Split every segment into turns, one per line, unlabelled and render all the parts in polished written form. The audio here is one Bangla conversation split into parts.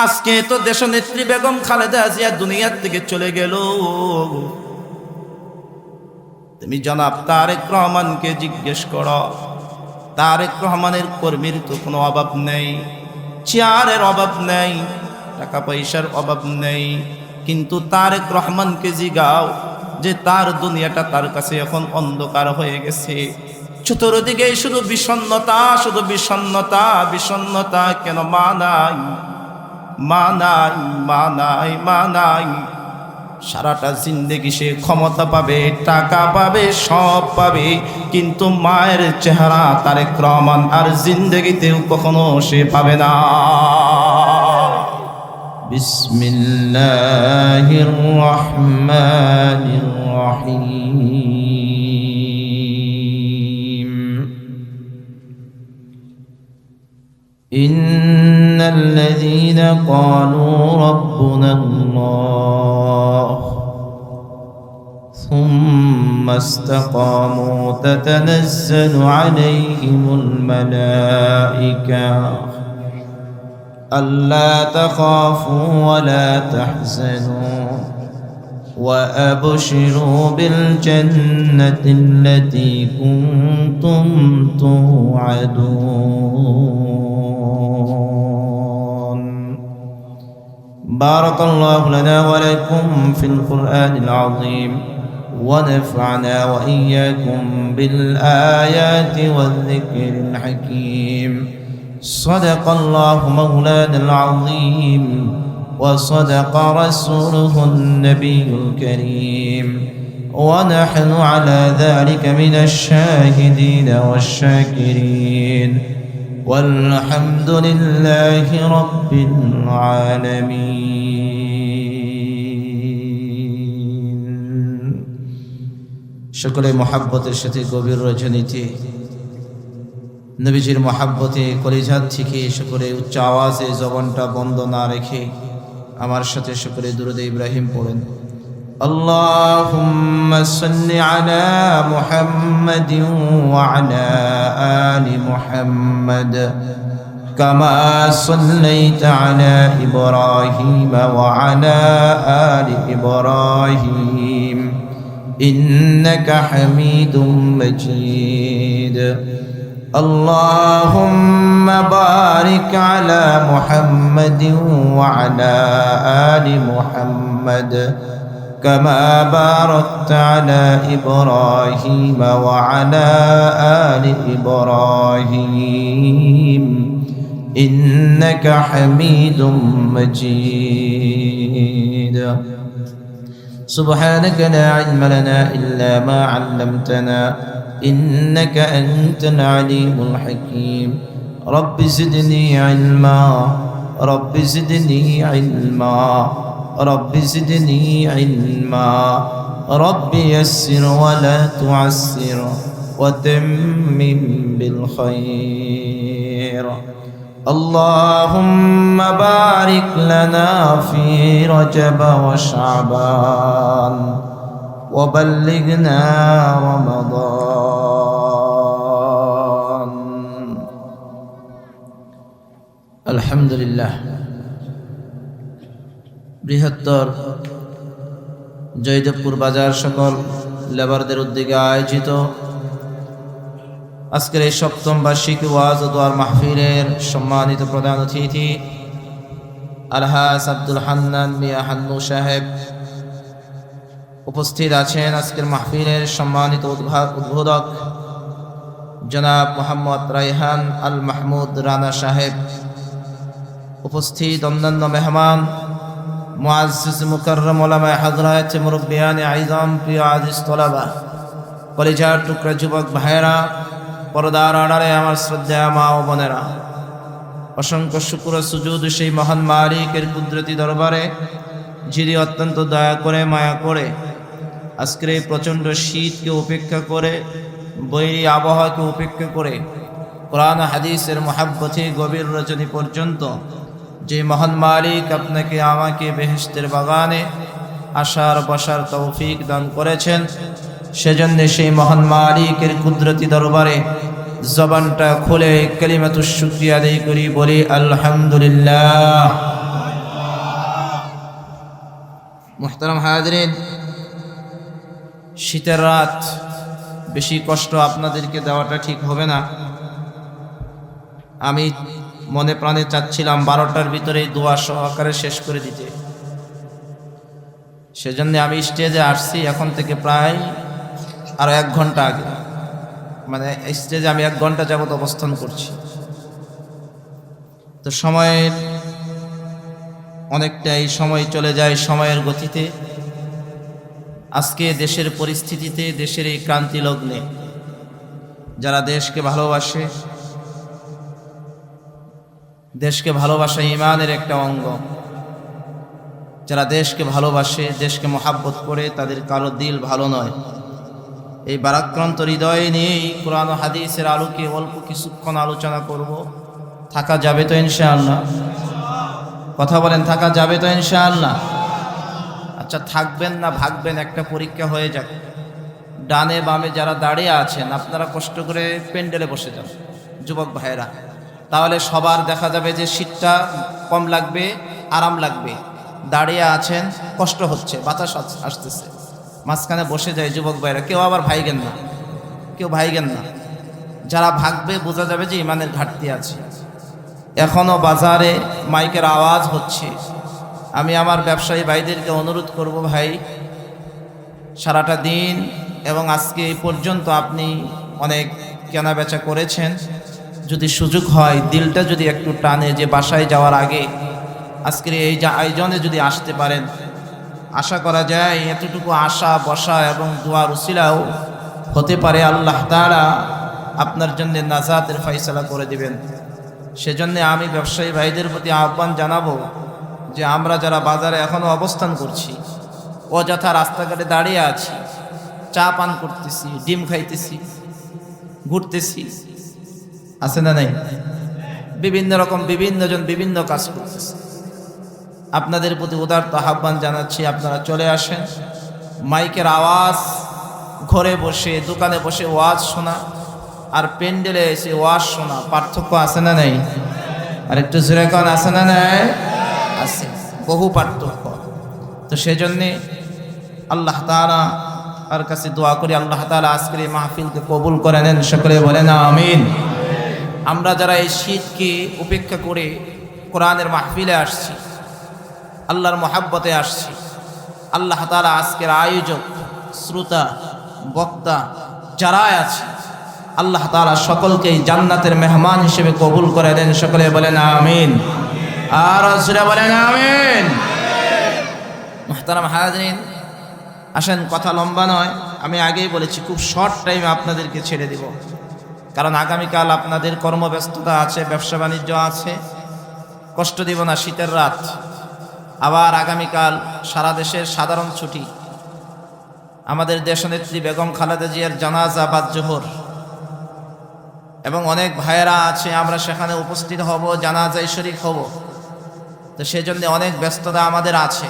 আজকে তো দেশনেত্রী বেগম খালেদা জিয়া দুনিয়ার থেকে চলে গেল। তুমি জনাব তারেক রহমানকে জিজ্ঞেস করো, তারেক রহমানের কর্মীর তো কোনো অভাব নেই, চেয়ারের অভাব নেই, টাকা পয়সার অভাব নেই, কিন্তু তারেক রহমানকে জিগাও যে তার দুনিয়াটা তার কাছে এখন অন্ধকার হয়ে গেছে। চতুর্দিকে শুধু বিষণ্ণতা, শুধু বিষণ্ণতা, বিষণ্ণতা। কেন? মা নাই, মা নাই, মা নাই, মা নাই। সারাটা জিন্দেগি সে ক্ষমতা পাবে, টাকা পাবে, সব পাবে, কিন্তু মায়ের চেহারা তারেক রহমান আর জিন্দেগিতেও কখনো সে পাবে না। বিসমিল্লাহির রহমানির রহিম। ইন্নাল্লাযীনা ক্বালু রাব্বুনাল্লাহ সুম্মা ইসতাকামু তাতানাজ্জালু আলাইহিমুল মালায়েকা আল্লা তাখাফু ওয়া লা তাহজানু وأبشروا بالجنة التي كنتم توعدون. بارك الله لنا ولكم في القرآن العظيم ونفعنا وإياكم بالآيات والذكر الحكيم. صدق الله مولانا العظيم وصدق رسوله النبي الكريم ونحن على ذلك من الشاهدين والشاكرين والحمد لله رب العالمين. সকলে মহাব্বতের সাথে গভীর রজনীতে নবীজির মহাব্বতে কলিজাত থেকে সকলে উচ্চ আওয়াজে জবানটা বন্ধ না রেখে আমার সাথে সকলে দুরূদ ইব্রাহিম পড়েন। আল্লাহুম্মা সাল্লি আলা মুহাম্মাদিন ওয়া আলা আলি মুহাম্মাদ কামা সাল্লাইতা আলা ইব্রাহিম ওয়া আলা আলি ইব্রাহিম ইন্নাকা হামিদুম মাজিদ। اللهم بارك على محمد وعلى آل محمد كما باركت على إبراهيم وعلى آل إبراهيم إنك حميد مجيد. سبحانك لا علم لنا إلا ما علمتنا إنك أنت العليم الحكيم. رب زدني علما، رب زدني علما، رب زدني علما، رب يسر ولا تعسر وتمم بالخير. اللهم بارك لنا في رجب وشعبان وبلغنا رمضان. আলহামদুলিল্লাহ। বৃহত্তর জয়দেবপুর বাজার সকল লেবারদের উদ্যোগে আয়োজিত আজকের এই সপ্তম বার্ষিক ওয়াজ ও দোয়ার মাহফিলের সম্মানিত প্রধান অতিথি আলহাজ আব্দুল হান্নান মিয়া হান্নু সাহেব উপস্থিত আছেন। আজকের মাহফিলের সম্মানিত উদ্বোধক জনাব মোহাম্মদ রায়হান আল মাহমুদ রানা সাহেব, উপস্থিত অন্যান্য মেহমান, মুআজ্জিজ মুকাররম উলামায়ে হযরত, মুরব্বিয়ানে আইজাম, প্রিয় আজিজ তলাবা, কলিজার টুকরা যুবক ভাইয়েরা, পর্দার আড়ালে আমার শ্রদ্ধেয় মা ও বোনেরা, অসংখ্য শুকর ও সুজুদ সেই মহান মালিকের কুদরতি দরবারে যিনি অত্যন্ত দয়া করে মায়া করে আজকের এই প্রচণ্ড শীতকে উপেক্ষা করে, বৈরী আবহাওয়াকে উপেক্ষা করে কোরআন হাদিসের মহাব্বতে গভীর রজনী পর্যন্ত যে মহান মালিক আপনাকে আমাকে বেহেশতের বাগানে আসার বসার তৌফিক দান করেছেন, সেজন্য সেই মহান মালিকের কুদরতি দরবারে জবানটা খুলে কালিমাতুশ শুকরিয়া আদায় করি, বলি আলহামদুলিল্লাহ। মুহতারাম হাজরিন, শীতের রাত, বেশি কষ্ট আপনাদেরকে দেওয়াটা ঠিক হবে না। আমি মনে প্রাণে চাচ্ছিলাম 12টার ভিতরেই দোয়া সহকারে শেষ করে দিতে। সেজন্য আমি স্টেজে আসছি এখন থেকে প্রায় আরো 1 ঘন্টা আগে, মানে স্টেজে আমি 1 ঘন্টা যাবত অবস্থান করছি। তো সময়ের অনেকটাই সময় চলে যায় সময়ের গতিতে। আজকে দেশের পরিস্থিতিতে, দেশের এই ক্রান্তি লগ্নে যারা দেশকে ভালোবাসে, দেশকে ভালোবাসা ঈমানের একটা অঙ্গ, যারা দেশকে ভালোবাসে, দেশকে মহাব্বত করে, তাদের কারো দিল ভালো নয়। এই বারাক্রান্ত হৃদয় নিয়েই কোরআন ও হাদিসের আলোকে অল্প কিছুক্ষণ আলোচনা করব। থাকা যাবে তো ইনশাআল্লাহ? কথা বলেন, থাকা যাবে তো ইনশাআল্লাহ? আচ্ছা, থাকবেন না ভাগবেন, একটা পরীক্ষা হয়ে যাক। ডানে বামে যারা দাঁড়িয়ে আছেন, আপনারা কষ্ট করে প্যান্ডেলে বসে যান যুবক ভাইয়েরা, তাহলে সবার দেখা যাবে যে সিটটা কম লাগবে, আরাম লাগবে। দাঁড়িয়ে আছেন, কষ্ট হচ্ছে, বাতাস আসতেছে, মাঝখানে বসে যায় যুবক ভাইয়েরা। কেউ আবার ভাইগেন না, কেউ ভাইগেন না। যারা ভাগবে বোঝা যাবে যে ইমানের ঘাটতি আছে। এখনও বাজারে মাইকের আওয়াজ হচ্ছে। আমি আমার ব্যবসায়ী ভাইদেরকে অনুরোধ করব, ভাই সারাটা দিন এবং আজকে এই পর্যন্ত আপনি অনেক কেনা বেচা করেছেন, যদি সুযোগ হয় দিলটা যদি একটু টানে যে বাসায় যাওয়ার আগে আজকের এই আয়োজনে যদি আসতে পারেন, আশা করা যায় এতটুকু আশা বসা এবং দোয়ার উসিলাও হতে পারে আল্লাহ তাআলা আপনার জন্য নাজাতের ফয়সালা করে দিবেন। সেজন্য আমি ব্যবসায়ী ভাইদের প্রতি আহ্বান জানাবো যে আমরা যারা বাজারে এখনো অবস্থান করছি, অযথা রাস্তাঘাটে দাঁড়িয়ে আছি, চা পান করতেছি, ডিম খাইতেছি, ঘুরতেছি, আছে না নাই? বিভিন্ন রকম বিভিন্নজন বিভিন্ন কাজ করতেছে। আপনাদের প্রতি উদারত আহ্বান জানাচ্ছি, আপনারা চলে আসেন। মাইকের আওয়াজ, ঘরে বসে দোকানে বসে ওয়াজ শোনা আর প্যান্ডেলে এসে ওয়াজ শোনা, পার্থক্য আছে না নাই? আর একটু জোরে কোন, আছে না নাই? আছে, বহু পার্থক্য। তো সেজন্যে আল্লাহ তাআলা আর কাছে দোয়া করি, আল্লাহ তাআলা আজকের এই মাহফিলকে কবুল করে নেন। সকলে বলেন আমিন। আমরা যারা এই শীতকে উপেক্ষা করে কোরআনের মাহফিলে আসছি, আল্লাহর মহাব্বতে আসছি, আল্লাহ তাআলা আজকের আয়োজক, শ্রোতা, বক্তা যারা আছে, আল্লাহ তাআলা সকলকেই জান্নাতের মেহমান হিসেবে কবুল করে দেন। সকলে বলেন আমিন। আর জোরে বলেন আমিন। মুহতারাম হাজরিন, আসেন, কথা লম্বা নয়, আমি আগেই বলেছি খুব শর্ট টাইমে আপনাদেরকে ছেড়ে দিব, কারণ আগামীকাল আপনাদের কর্মব্যস্ততা আছে, ব্যবসা বাণিজ্য আছে। কষ্ট দিব না, শীতের রাত। আবার আগামীকাল সারা দেশের সাধারণ ছুটি। আমাদের দেশনেত্রী বেগম খালেদা জিয়ার জানাজা বাদ জোহর, এবং অনেক ভাইয়েরা আছে, আমরা সেখানে উপস্থিত হব, জানাজায় শরীক হব। তো সেজন্য অনেক ব্যস্ততা আমাদের আছে।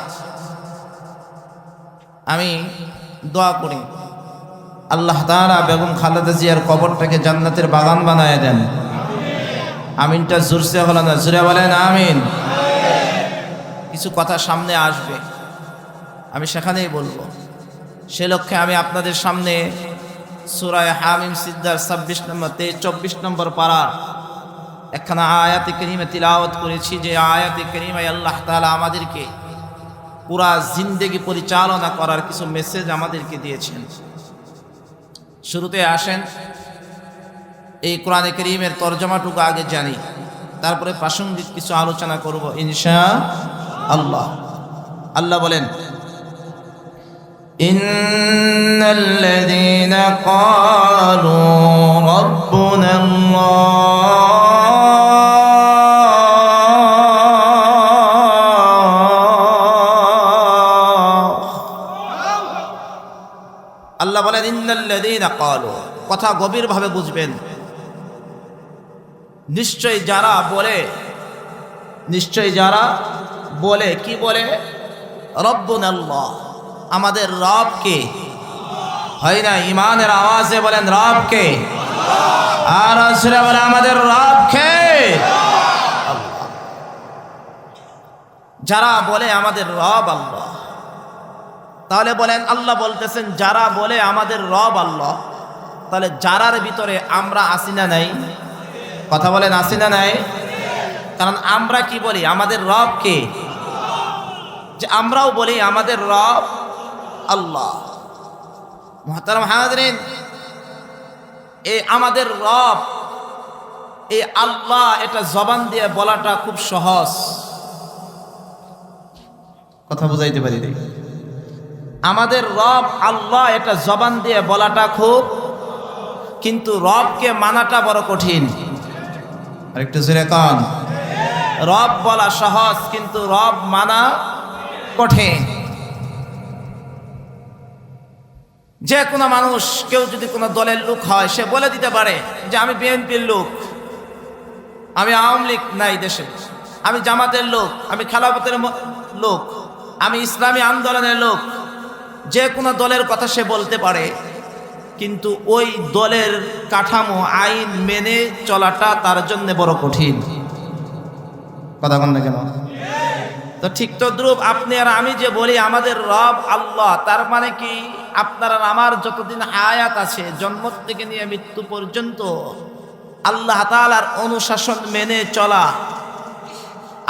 আমি দোয়া করি আল্লাহ তাআলা বেগম খালেদা জিয়ার কবরটাকে জান্নাতের বাগান বানায় দেন। আমিনটা জোরসে হলো না, জোরে বলেন আমিন। কিছু কথা সামনে আসবে, আমি সেখানেই বলবো। সে লক্ষ্যে আমি আপনাদের সামনে সূরা হামিম সিজদার 26 নম্বর 24 নম্বর পারা একখানা আয়াতে কারিমা তিলাওয়াত করেছি। যে আয়াতে কারিমায় আল্লাহ তাআলা আমাদেরকে পুরা জিন্দেগি পরিচালনা করার কিছু মেসেজ আমাদেরকে দিয়েছেন। শুরুতে আসেন এই কোরআনে কারীমের তরজমাটুকু আগে জানি, তারপরে প্রাসঙ্গিক কিছু আলোচনা করব ইনশাআল্লাহ। আল্লাহ বলেন, ইন্নাল্লাযীনা ক্বালু রাব্বুনাল্লাহ আল্লাহ বলেন ইন্নাল্লাযীনা ক্বালু, কথা গভীরভাবে বুঝবেন। নিশ্চয়ই যারা বলে, কি বলে? রব্বুনাল্লাহ, আমাদের রব কে? হয় না? ইমানের আওয়াজে বলেন রব কে? আর আসলে বলে আমাদের রব কে? যারা বলে আমাদের রব আল্লাহ, তাহলে বলেন আল্লাহ বলতেছেন যারা বলে আমাদের রব আল্লাহ, তাহলে যারার ভিতরে আমরা আসি না নাই? কথা বলেন আসি না নাই? কারণ আমরা কি বলি আমাদের রব কে? যে আমরাও বলি আমাদের রব আল্লাহ। মুহতারাম হাজরিন, এই আমাদের রব, এই আল্লাহ, এটা জবান দিয়ে বলাটা খুব সহজ। কথা বুঝাইতে পারি নাই? আমাদের রব আল্লাহ এটা জবান দিয়ে বলাটা খুব, কিন্তু রবকে মানাটা বড় কঠিন। আরেকটু জোরে কান। রব বলা সহজ, কিন্তু রব মানা কঠিন। যে কোনো মানুষ, কেউ যদি কোনো দলের লোক হয়, সে বলে দিতে পারে যে আমি বিএনপির লোক, আমি আওয়ামী লীগ নাই দেশে, আমি জামাতের লোক, আমি খেলাফতের লোক, আমি ইসলামী আন্দোলনের লোক। যে কোনো দলের কথা সে বলতে পারে, কিন্তু ওই দলের কাঠামো আইন মেনে চলাটা তার জন্য বড় কঠিন। কথা বল না কেন? তো ঠিক তদ্রূপ আপনি আর আমি যে বলি আমাদের রব আল্লাহ, তার মানে কি আপনার আর আমার যতদিন হায়াত আছে, জন্ম থেকে নিয়ে মৃত্যু পর্যন্ত আল্লাহ তাআলার অনুশাসন মেনে চলা,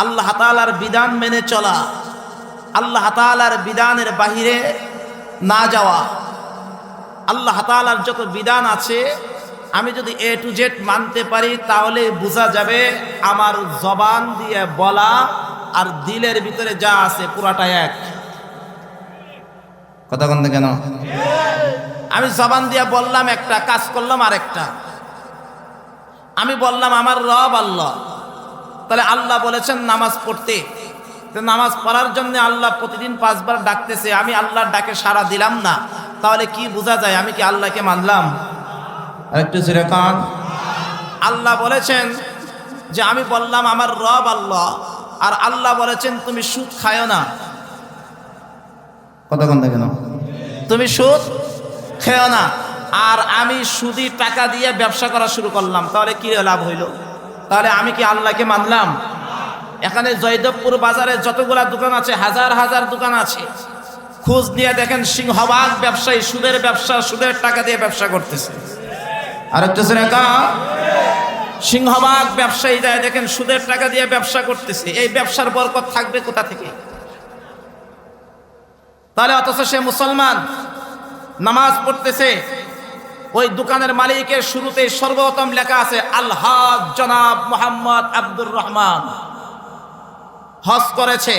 আল্লাহ তাআলার বিধান মেনে চলা, আল্লাহ তাআলার বিধানের বাহিরে না যাওয়া, আল্লাহ তাআলার যত বিধান আছে আমি যদি A to Z মানতে পারি, তাহলে বোঝা যাবে আমার জবান দিয়ে বলা আর দিলের ভিতরে যা আছে পুরাটা এক। কথা বলতে কেন? আমি জবান দিয়ে বললাম একটা, কাজ করলাম আরেকটা। আমি বললাম আমার রব আল্লাহ, তাহলে আল্লাহ বলেছেন নামাজ পড়তে, নামাজ পড়ার জন্য আল্লাহ প্রতিদিন 5 বার ডাকতেছে, আমি আল্লাহর ডাকে সাড়া দিলাম না, তাহলে কি বোঝা যায় আমি কি আল্লাহকে মানলাম? আরেকটু জোরে কান। আল্লাহ বলেছেন যে আমি বললাম আমার রব আল্লাহ, আর আল্লাহ বলেছেন তুমি সুদ খায়ো না। কথা বলতে কেন? তুমি সুদ খেও না, আর আমি সুদি টাকা দিয়ে ব্যবসা করা শুরু করলাম, তাহলে কি লাভ হইল? তাহলে আমি কি আল্লাহকে মানলাম? এখানে জয়দেবপুর বাজারে যতগুলা দোকান আছে, হাজার হাজার দোকান আছে, খোঁজ নিয়ে দেখেন সিংহভাগ ব্যবসায়ী সুদের ব্যবসা, সুদের টাকা দিয়ে ব্যবসা করতেছে। আর একটু সিংহভাগ ব্যবসায়ী যায় দেখেন সুদের টাকা দিয়ে ব্যবসা করতেছে। এই ব্যবসার বরকত থাকবে কোথা থেকে? তাহলে অথচ সে মুসলমান, নামাজ পড়তেছে, ওই দোকানের মালিকের শুরুতে সর্বপ্রথম লেখা আছে আলহাজ জনাব মোহাম্মদ আব্দুর রহমান, হজ করেছে,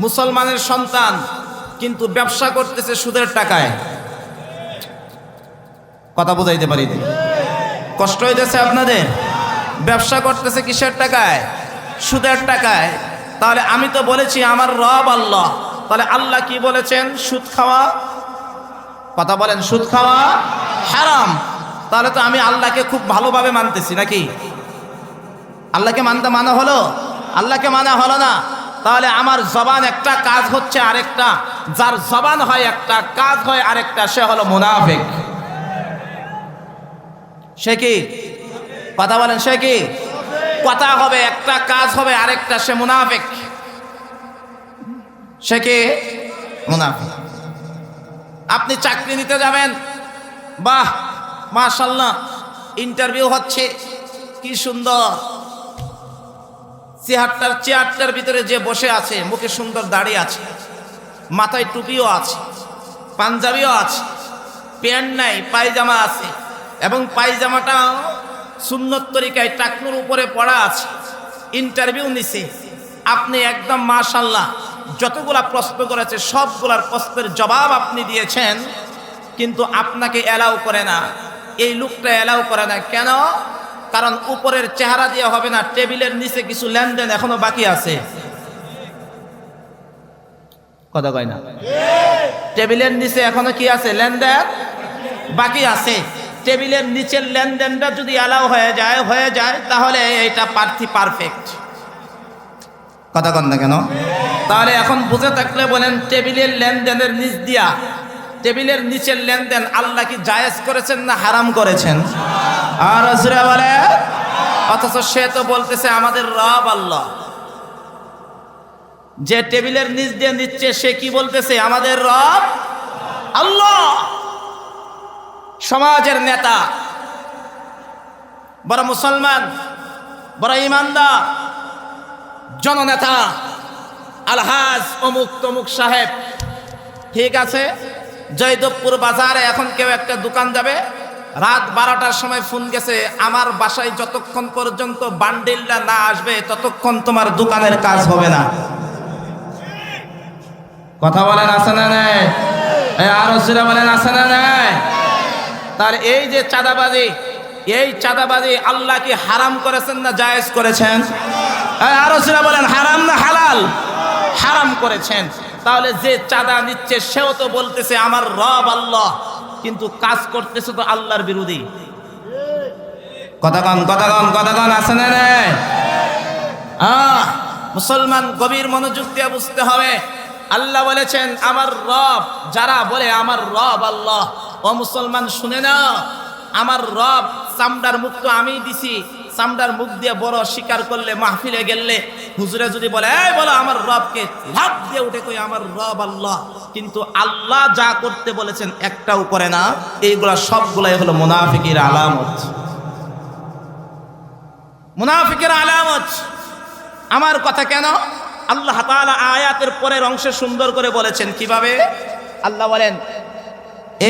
মুসলমানের সন্তান, কিন্তু ব্যবসা করতেছে সুদের টাকায়। কথা বুঝাইতে পারি? কষ্ট হইতেছে আপনাদের? ব্যবসা করতেছে কিসের টাকায়? সুদের টাকায়। তাহলে আমি তো বলেছি আমার রব আল্লাহ, তাহলে আল্লাহ কি বলেছেন? সুদ খাওয়া, কথা বলেন, সুদ খাওয়া হারাম। তাহলে তো আমি আল্লাহকে খুব ভালোভাবে মানতেছি নাকি? আল্লাহকে মানা হলো? আল্লাহকে মানা হলো না। তাহলে আমার জবান একটা, কাজ হচ্ছে আরেকটা। যার জবান হয় একটা, কাজ হয় আরেকটা, সে হলো মুনাফিক। সে কি? কথা বলেন, সে কি? কথা হবে একটা, কাজ হবে আরেকটা, সে মুনাফিক। সে কি? মুনাফিক। আপনি চাকরি নিতে যাবেন, বাহ মাশাআল্লাহ, ইন্টারভিউ হচ্ছে, কি সুন্দর চেয়ারটার ভিতরে যে বসে আছে, মুখে সুন্দর দাড়ি আছে, মাথায় টুপিও আছে, পাঞ্জাবিও আছে, প্যান্ট নাই, পায়জামা আছে, এবং পায়জামাটা সুন্নত তরিকায় টাকনুর উপরে পড়া আছে। ইন্টারভিউ নিছে, আপনি একদম মাশাআল্লাহ যতগুলা প্রশ্ন করেছে সবগুলার প্রশ্নের জবাব আপনি দিয়েছেন, কিন্তু আপনাকে অ্যালাউ করে না, এই লোকটা অ্যালাউ করে না। কেন? কারণ উপরের চেহারা দিয়ে হবে না, টেবিলের নিচে কিছু লেনদেন এখনো বাকি আছে। কথা কয় না? টেবিলের নিচে এখনো কি আছে? লেনদেন বাকি আছে। টেবিলের নিচের লেনদেনটা যদি অ্যালাউ হয়ে যায়, তাহলে এটা প্রার্থী পারফেক্ট। কথা কন না কেন? তাহলে এখন বুঝে থাকলে বলেন, টেবিলের লেনদেনের নিচ দিয়া, টেবিলের নিচের লেনদেন আল্লাহ কি জায়েজ করেছেন না হারাম করেছেন? আর রাসূল বলে, অথচ সে তো বলতেছে আমাদের রব আল্লাহ। যে টেবিলের নিচ দিয়ে নিচ্ছে সে কি বলতেছে? আমাদের রব আল্লাহ। সমাজের নেতা, বড় মুসলমান, বড় ইমানদার জননেতা আলহাজ অমুক তমুক সাহেব, ঠিক আছে, জয়দেবপুর বাজারে এখন কেউ একটা দোকান যাবে, রাত 12টার সময় ফোন গেছে, আমার বাসায় যতক্ষণ পর্যন্ত বান্ডিলটা না আসবে ততক্ষণ তোমার দোকানের কাজ হবে না। কথা বলেন আছে না নাই? আরো জোরে বলেন আছে না নাই? তার এই যে চাঁদাবাজি, এই চাঁদাবাজি আল্লাহ কি হারাম করেছেন না জায়েজ করেছেন? আরো জোরে বলেন হারাম না হালাল? হারাম করেছেন। তাহলে যে চাঁদা নিচ্ছে সেও তো বলতেছে আমার রব আল্লাহ, কিন্তু কাজ করতেছে তো আল্লাহর বিরোধী। কথাগণ কথাগণ কথাগণ আছে না নাই? মুসলমান গভীর মনোযোগ দিয়ে বুঝতে হবে। আল্লাহ বলেছেন আমার রব, যারা বলে আমার রব আল্লাহ, ও মুসলমান শুনে না, আমার রব চামড়ার মুখ তো আমি দিছি, চামড়ার মুখ দিয়ে বড় স্বীকার করলে মাহফিলে গেলে হুজুরে যদি বলে এই বলো আমার রবকে, লাফ দিয়ে উঠে কই আমার রব আল্লাহ, কিন্তু আল্লাহ যা করতে বলেছেন একটাও করে না। এইগুলা সবগুলাই হলো মুনাফিকের আলামত, মুনাফিকের আলামত। আমার কথা কেন? আল্লাহ তাআলা আয়াতের পরের অংশে সুন্দর করে বলেছেন কিভাবে। আল্লাহ বলেন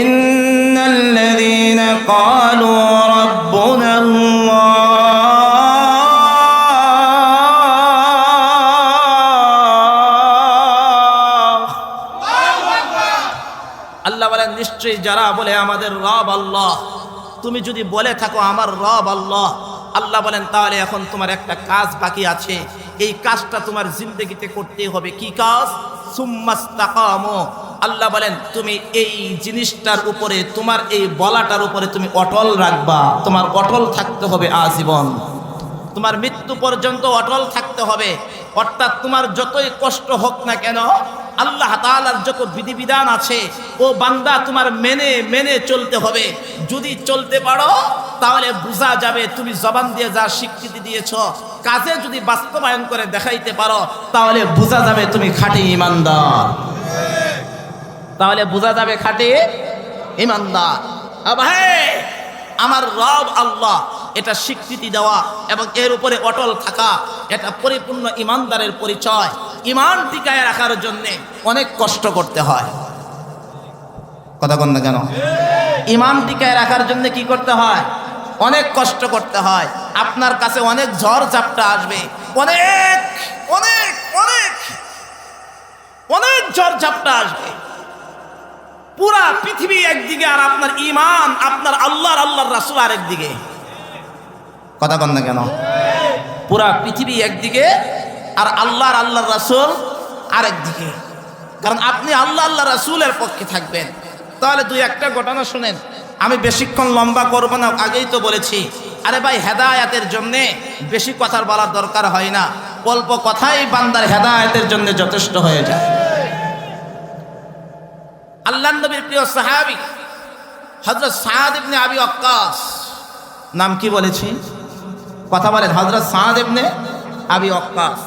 ইন্নাল্লাযীনা ক্বালু রাব্বুনাল্লাহ আল্লাহ বলেন নিশ্চয়ই যারা বলে আমাদের রব আল্লাহ, তুমি যদি বলে থাকো আমার রব আল্লাহ, আল্লাহ বলেন তাহলে এখন তোমার একটা কাজ বাকি আছে, এই কাজটা তোমার জিন্দেগিতে করতেই হবে। কি কাজ? সুম্মাস্তাকামু। আল্লাহ বলেন তুমি এই জিনিসটার উপরে, তোমার এই বলাটার উপরে তুমি অটল রাখবা, তোমার অটল থাকতে হবে আজীবন, তোমার মৃত্যু পর্যন্ত অটল থাকতে হবে। অর্থাৎ তোমার যতই কষ্ট হোক না কেন, আল্লাহ তাআলার যত বিধিবিধান আছে ও বান্দা তোমার মেনে মেনে চলতে হবে। যদি চলতে পারো তাহলে বোঝা যাবে তুমি জবান দিয়ে যা স্বীকৃতি দিয়েছ, কাজে যদি বাস্তবায়ন করে দেখাইতে পারো তাহলে বোঝা যাবে তুমি খাঁটি ঈমানদার, তাহলে বোঝা যাবে খাঁটি ঈমানদার। ভাই আমার রব আল্লাহ, এটা স্বীকৃতি দেওয়া এবং এর উপরে অটল থাকা, এটা পরিপূর্ণ ঈমানদারের পরিচয়। ঈমান টিকায় রাখার জন্য অনেক কষ্ট করতে হয়। কথা বল না কেন? ঈমান টিকায় রাখার জন্য কি করতে হয়? অনেক কষ্ট করতে হয়। আপনার কাছে অনেক ঝড় ঝাপটা আসবে, অনেক অনেক অনেক অনেক ঝড় ঝাপটা আসবে। পুরা পৃথিবী একদিকে আর আপনার ঈমান, আপনার আল্লাহর রাসূল আরেকদিকে। কথা বল না কেন? পুরা পৃথিবী একদিকে আর আল্লাহর রাসূল আরেকদিকে। কারণ আপনি আল্লাহ রাসূলের পক্ষে থাকবেন। তাহলে দুই একটা ঘটনা শুনেন, আমি বেশিক্ষণ লম্বা করব না, আগেই তো বলেছি। আরে ভাই হেদায়েতের জন্য বেশি কথার বলার দরকার হয় না, অল্প কথাই বান্দার হেদায়েতের জন্য যথেষ্ট হয়ে যায়। আল্লাহর নবীর প্রিয় সাহাবী হযরত সাদ ইবনে আবি ওয়াক্কাস, নাম কি বলেছি? কথা বলেন, হযরত সাদ ইবনে আবি ওয়াক্কাস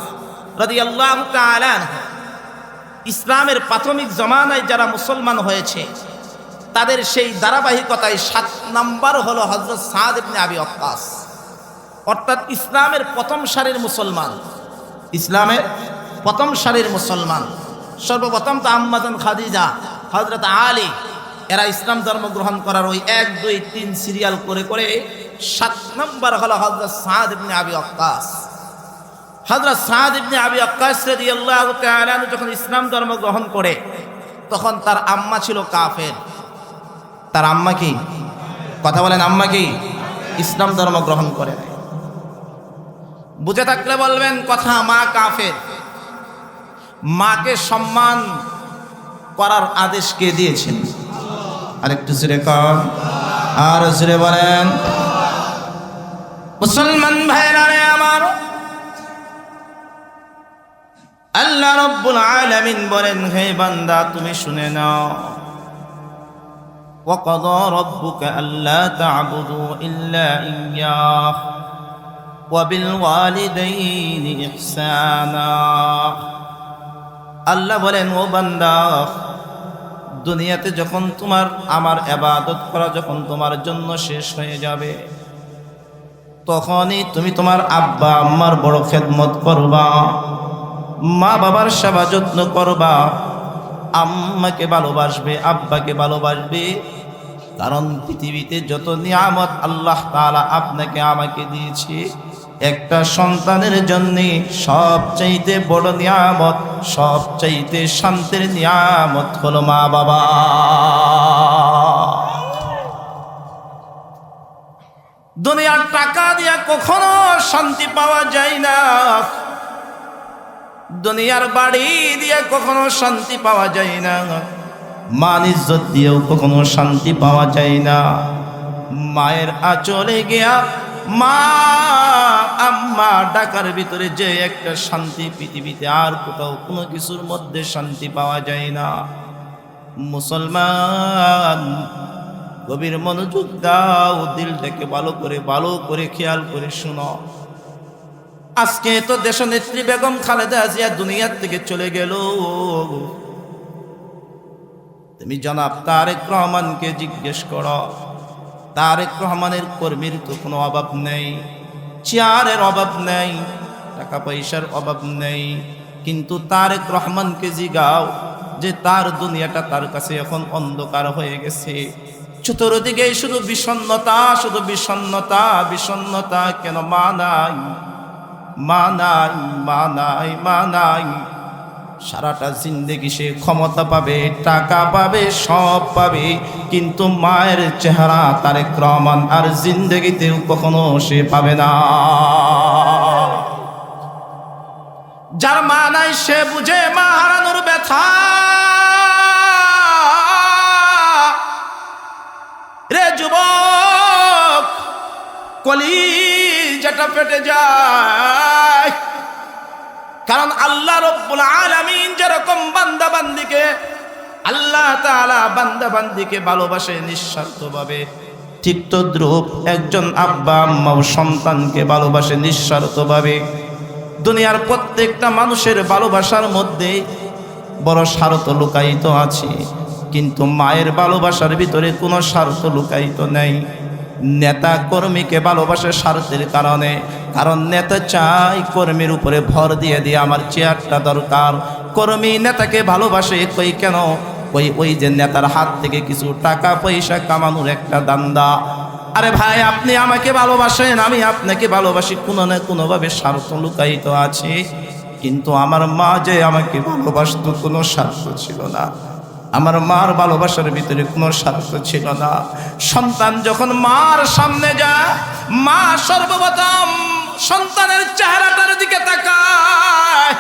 রাদিয়াল্লাহু তাআলা আনহু। ইসলামের প্রাথমিক জমানায় যারা মুসলমান হয়েছে তাদের সেই ধারাবাহিকতায় 7 নাম্বার হলো হযরত সাদ ইবনে আবি ওয়াক্কাস, অর্থাৎ ইসলামের প্রথম সারির মুসলমান। ইসলামের প্রথম সারির মুসলমান সর্বপ্রথম তো আম্মাজান খাদিজা, হযরত আলী, এরা ইসলাম ধর্ম গ্রহণ করার ওই 1 2 3 সিরিয়াল করে করে 7 নম্বর হলো হযরত সাদ ইবনে আবি ওয়াক্কাস। হযরত সাদ ইবনে আবি ওয়াক্কাস রাদিয়াল্লাহু তাআলা যখন ইসলাম ধর্ম গ্রহণ করে তখন তার আম্মা ছিল কাফের। তার আম্মা কি? কথা বলেন, আম্মা কি? ইসলাম ধর্ম গ্রহণ করে। বুঝে থাকলে বলবেন কথা, মা কাফের। মাকে সম্মান করার আদেশ কে দিয়েছেন? আরেকটু জোরে কর, আর জোরে বলেন। মুসলমান ভাইরা আমার, আল্লাহ রাব্বুল আলামিন বলেন, হে বান্দা তুমি শুনে নাও, ওয়াকাদা রাব্বুকা আল্লা তা'বুদু ইল্লা ইয়্যাহ ওয়া বিল ওয়ালিদাইনি ইহসানা আল্লাহ বলেন, ও বান্দা, দুনিয়াতে যখন তোমার আমার ইবাদত করা যখন তোমার জন্য শেষ হয়ে যাবে, তখনই তুমি তোমার আব্বা আম্মার বড় খেদমত করবা, মা বাবার সেবা যত্ন করবা, আম্মাকে ভালোবাসবে, আব্বাকে ভালোবাসবে। কারণ পৃথিবীতে যত নিয়ামত আল্লাহ তাআলা আপনাকে আমাকে দিয়েছে, একটা সন্তানের জন্য সবচাইতে বড় নিয়ামত, সবচাইতে শান্তির নিয়ামত হলো মা বাবা। দুনিয়ার টাকা দিয়া কখনো শান্তি পাওয়া যায় না, দুনিয়ার বাড়ি দিয়ে কখনো শান্তি পাওয়া যায় না, মান ইজ্জত দিয়েও কখনো শান্তি পাওয়া যায় না। মায়ের আঁচলে গিয়া মা আম্মা ডাকার ভিতরে যে একটা শান্তি, পৃথিবীতে আর কোথাও কোনো কিছুর মধ্যে শান্তি পাওয়া যায় না। মুসলমান, গভীর মনোযোগ দাও, দিলটাকে ভালো করে খেয়াল করে শুনো। আজকে তো দেশনেত্রী বেগম খালেদা জিয়া দুনিয়ার থেকে চলে গেল। তুমি জনাব তারেক রহমানকে জিজ্ঞেস করো, তারেক রহমানের কর্মীর তো কোনো অভাব নেই, চেয়ারের অভাব নেই, টাকা পয়সার অভাব নেই, কিন্তু তারেক রহমানকে জিগাও যে তার দুনিয়াটা তার কাছে এখন অন্ধকার হয়ে গেছে। চতুর্দিকে শুধু বিষণ্ণতা, শুধু বিষণ্ণতা, বিষণ্ণতা। কেন? মা নাই, মা নাই, মা নাই, মা নাই। সারাটা জিন্দেগি সে ক্ষমতা পাবে, টাকা পাবে, সব পাবে, কিন্তু মায়ের চেহারা তারেক রহমান আর জিন্দেগিতেও কখনো সে পাবে না। যার মা নাই সে বুঝে মা হারানোর ব্যথা। রে যুবক, কলিজাটা ফেটে যায়। কারণ আল্লাহ রব্বুল আলামিন যেরকম বান্দাবান্দিকে, আল্লাহ তাআলা বান্দাবান্দিকে ভালোবাসে নিঃস্বার্থভাবে, ঠিক তদ্রূপ একজন আব্বা আম্মাও সন্তানকে ভালোবাসে নিঃস্বার্থভাবে। দুনিয়ার প্রত্যেকটা মানুষের ভালোবাসার মধ্যে বড় স্বার্থ লুকায়িত আছে, কিন্তু মায়ের ভালোবাসার ভিতরে কোনো স্বার্থ লুকায়িত নেই। নেতা কর্মীকে ভালোবাসে স্বার্থের কারণে, কারণ নেতা চাই কর্মীর উপরে ভর দিয়ে দিয়ে আমার চেয়ারটা দরকার। কর্মী নেতাকে ভালোবাসে কই কেন? ওই যে নেতার হাত থেকে কিছু টাকা পয়সা কামানোর একটা দান্দা। আরে ভাই, আপনি আমাকে ভালোবাসেন, আমি আপনাকে ভালোবাসি, কোনো না কোনোভাবে স্বার্থ লুকায়িত আছে। কিন্তু আমার মা যে আমাকে ভালোবাসত, কোনো স্বার্থ ছিল না। আমার মার ভালোবাসার ভিতরে কোনো স্বার্থ ছিল না। সন্তান যখন মার সামনে যায়, মা সর্বপ্রথম সন্তানের চেহারাটার দিকে তাকায়।